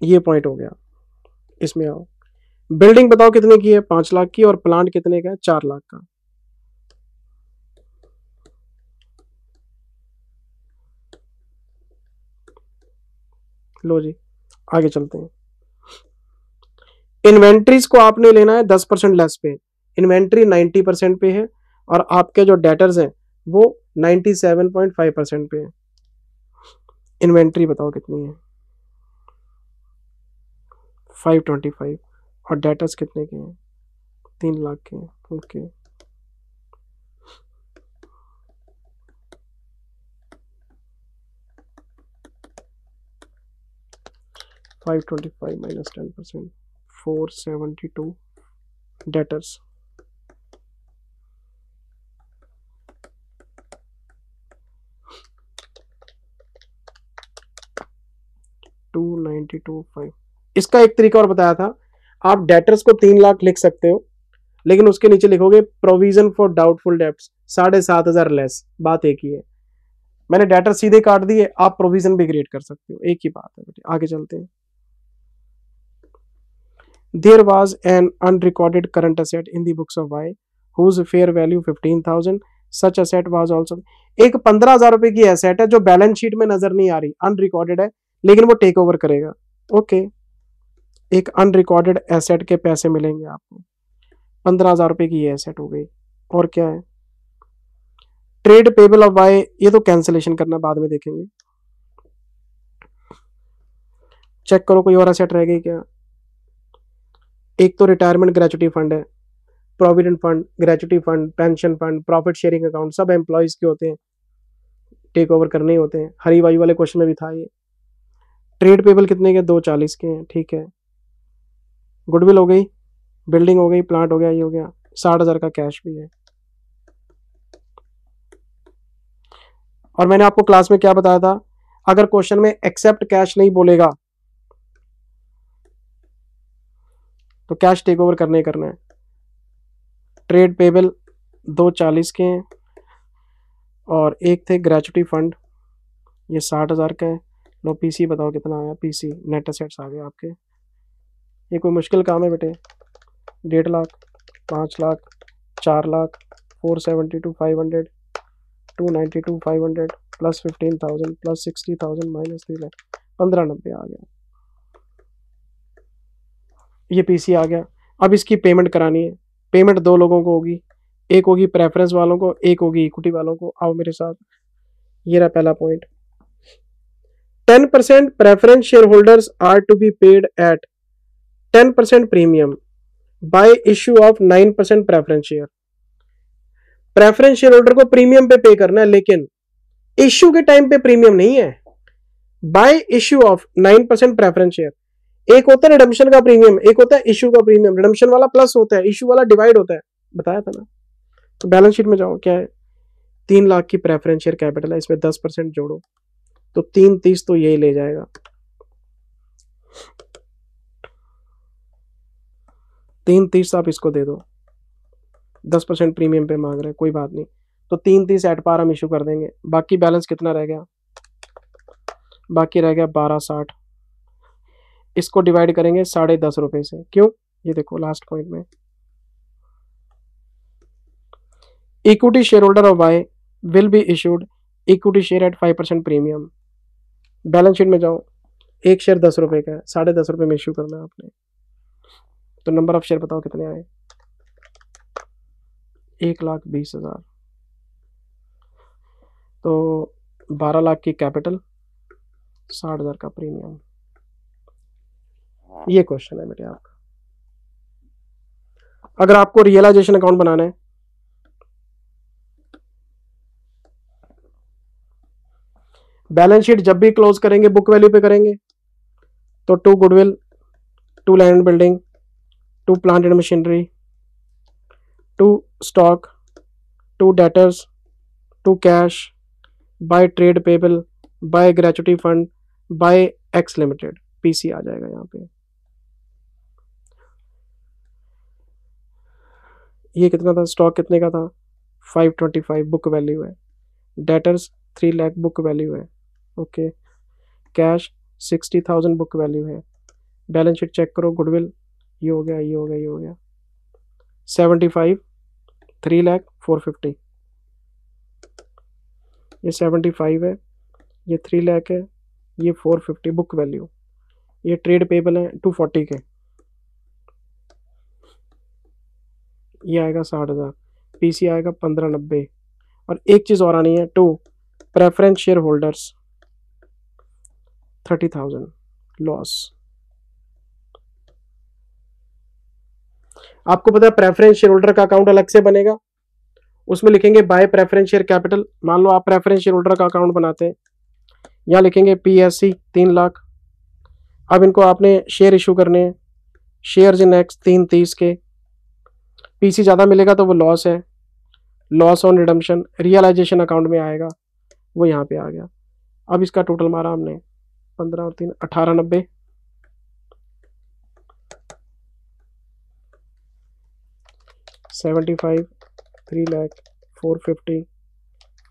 ये पॉइंट हो गया। इसमें आओ, बिल्डिंग बताओ कितने की है, 5 लाख की, और प्लांट कितने का है, 4 लाख का। लो जी, आगे चलते हैं। इन्वेंट्रीज को आपने लेना है 10% लेस पे, इन्वेंट्री 90% पे है, और आपके जो डेटर्स हैं वो 97.5% पे है। इन्वेंट्री बताओ कितनी है, 525, और डेटर्स कितने के हैं, 3 लाख के हैं। Okay, $525 minus 10%, 472 debtors, $292.5। इसका एक तरीका और बताया था, आप डेटर्स को 3 लाख लिख सकते हो, लेकिन उसके नीचे लिखोगे provision for doubtful debts 7,500 less. बात एक ही है, मैंने डेटर सीधे काट दिए, आप प्रोविजन भी क्रिएट कर सकते हो, एक ही बात है बेटे। आगे चलते हैं। There was an unrecorded current asset in the books of Y whose fair value 15,000, such asset was also. एक 15,000 रुपए की एसेट है जो बैलेंस शीट में नजर नहीं आ रही, अनरिकॉर्डेड है, लेकिन वो टेक ओवर करेगा। ओके, एक अनरिकॉर्डेड एसेट के पैसे मिलेंगे आपको, 15,000 रुपए की ये एसेट हो गई। और क्या है, ट्रेड पेबल ऑफ वाई, ये तो कैंसिलेशन करना बाद में देखेंगे। चेक करो कोई और एसेट रह गई क्या। एक तो रिटायरमेंट ग्रेचुटी फंड है, provident fund, gratuity fund, pension fund, profit sharing account, सब एम्प्लॉयज के होते हैं, टेक ओवर करने ही होते हैं। हरी वायु वाले क्वेश्चन में भी था ये। ट्रेड पेबल कितने के, 240 के हैं, ठीक है। गुडविल हो गई, बिल्डिंग हो गई, प्लांट हो गया, ये हो गया। 60,000 का कैश भी है। और मैंने आपको क्लास में क्या बताया था, अगर क्वेश्चन में एक्सेप्ट कैश नहीं बोलेगा तो कैश टेक ओवर करना ही करना है। ट्रेड पेबल 240 के हैं, और एक थे ग्रेचुटी फंड, ये 60,000 का है। लो पीसी बताओ कितना आया, पीसी नेट एसेट्स आ गए आपके। ये कोई मुश्किल काम है बेटे, 1.5 lakh, 5 lakh, 4 lakh, 472 500, 292 500 plus 15,000 plus 60,000 minus 3 lakh, 1590 आ गया। ये पीसी आ गया। अब इसकी पेमेंट करानी है, पेमेंट 2 लोगों को होगी, एक होगी प्रेफरेंस वालों को, एक होगी इक्विटी वालों को। आओ मेरे साथ, ये रहा पहला point. 10% preference shareholders are to be paid at 10% premium by issue of 9% preference share। Preference share holder को प्रीमियम पे पे करना है, लेकिन इश्यू के टाइम पे प्रीमियम नहीं है। Bye issue of 9% preference share. एक होता है रिडम्पशन का प्रीमियम, एक होता है इश्यू का प्रीमियम। रिडम्पशन वाला प्लस होता है, इश्यू वाला डिवाइड होता है, बताया था ना। तो बैलेंस शीट में जाओ, क्या है, 3 लाख की प्रेफरेंस शेयर कैपिटल है, इसमें 10% जोड़ो तो 330 तो यही ले जाएगा। 330 आप इसको दे दो, 10% प्रीमियम पे मांग रहे हैं, कोई बात नहीं। तो 330 एट पार हम इशू कर देंगे। बाकी बैलेंस कितना रह गया, बाकी रह गया 1260। इसको डिवाइड करेंगे 10.5 रुपए से। क्यों, ये देखो लास्ट पॉइंट में, equity share holder of Y will be issued equity share at 5% premium. Balance sheet में जाओ, एक शेयर 10 रुपए का है, 10.5 रुपए में इशू करना है आपने। तो नंबर ऑफ शेयर बताओ कितने आए, 1,20,000। तो 12 लाख की कैपिटल, 60,000 का प्रीमियम। ये क्वेश्चन है बेटे आपका। अगर आपको रियलाइजेशन अकाउंट बनाना है, बैलेंस शीट जब भी क्लोज करेंगे बुक वैल्यू पे करेंगे। तो 2 goodwill, 2 land and building, 2 plant and machinery, 2 stock, 2 debtors, 2 cash, by trade payable, by gratuity fund, by X Limited, PC आ जाएगा यहाँ पे। ये कितना था, स्टॉक कितने का था, 525 बुक वैल्यू है। डेटर्स 3 लाख बुक वैल्यू है। ओके, कैश 60,000 बुक वैल्यू है। बैलेंस शीट चेक करो, गुडविल ये हो गया, ये हो गया, ये हो गया, 75, 3 लाख 450। ये 75 है, ये 3 लाख है, ये 450 बुक वैल्यू। ये ट्रेड पेबल है 240 के, ये आएगा 60,000, पीसी आएगा 1590। और एक चीज और आनी है, 2 प्रेफरेंस शेयर होल्डर्स 30,000 लॉस। आपको पता है प्रेफरेंस शेयर होल्डर का अकाउंट अलग से बनेगा, उसमें लिखेंगे बाय प्रेफरेंस शेयर कैपिटल। मान लो आप प्रेफरेंस शेयर होल्डर का अकाउंट बनाते हैं, यहां लिखेंगे पीएससी 3 लाख। अब इनको आपने शेयर इशू करने हैं, शेयर्स इन एक्स 330 के, पीसी ज्यादा मिलेगा तो वो लॉस है, loss on redemption, realisation account में आएगा, वो यहाँ पे आ गया। अब इसका टोटल मारा हमने 15 और 3 1890। 75, 3 लाख 450,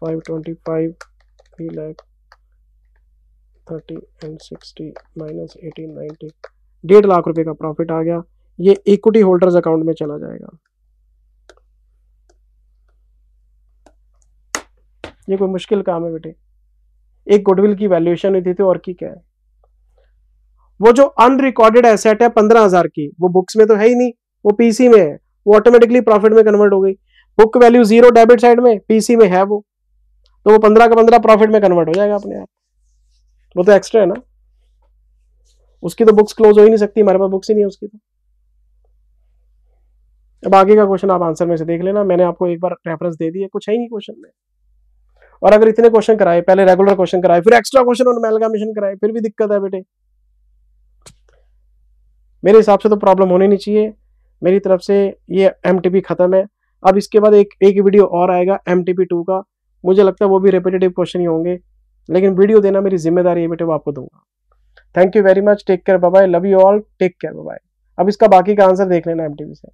525, 3 लाख 30 एंड 60 माइनस 1890, 1.5 लाख रुपए का प्रॉफिट आ गया। ये इक्विटी होल्डर्स अकाउंट में चला जाएगा। ये कोई मुश्किल काम है बेटे, एक गुडविल की वैल्यूएशन हुई थी और की क्या है। वो जो अनरिकॉर्डेड एसेट है 15,000 की, वो बुक्स में तो है ही नहीं, वो पीसी में है, वो ऑटोमेटिकली प्रॉफिट में कन्वर्ट हो गई। बुक वैल्यू 0 डेबिट साइड में, पीसी में है वो, तो वो 15 का 15 प्रॉफिट में कन्वर्ट हो जाएगा अपने आप। वो तो एक्स्ट्रा है ना, उसकी तो बुक्स क्लोज हो ही नहीं सकती, हमारे पास बुक्स ही नहीं है उसकी तो। अब आगे का क्वेश्चन आप आंसर में से देख लेना, मैंने आपको एक बार रेफरेंस दे दिया, कुछ है ही नहीं क्वेश्चन में। और अगर इतने क्वेश्चन कराए, पहले रेगुलर क्वेश्चन कराए, फिर एक्स्ट्रा क्वेश्चन और अमेलगामेशन कराए, फिर भी दिक्कत है बेटे। मेरे हिसाब से तो प्रॉब्लम होनी नहीं चाहिए। मेरी तरफ से ये एमटीपी खत्म है। अब इसके बाद एक वीडियो और आएगा एमटीपी 2 का, मुझे लगता है वो भी रिपीटेटिव क्वेश्चन ही होंगे, लेकिन वीडियो देना मेरी जिम्मेदारी है बेटे, वो आपको दूंगा। Thank you very much, take care, bye bye, love you all, take care, bye bye. अब इसका बाकी का आंसर देख लेना एमटीपी से।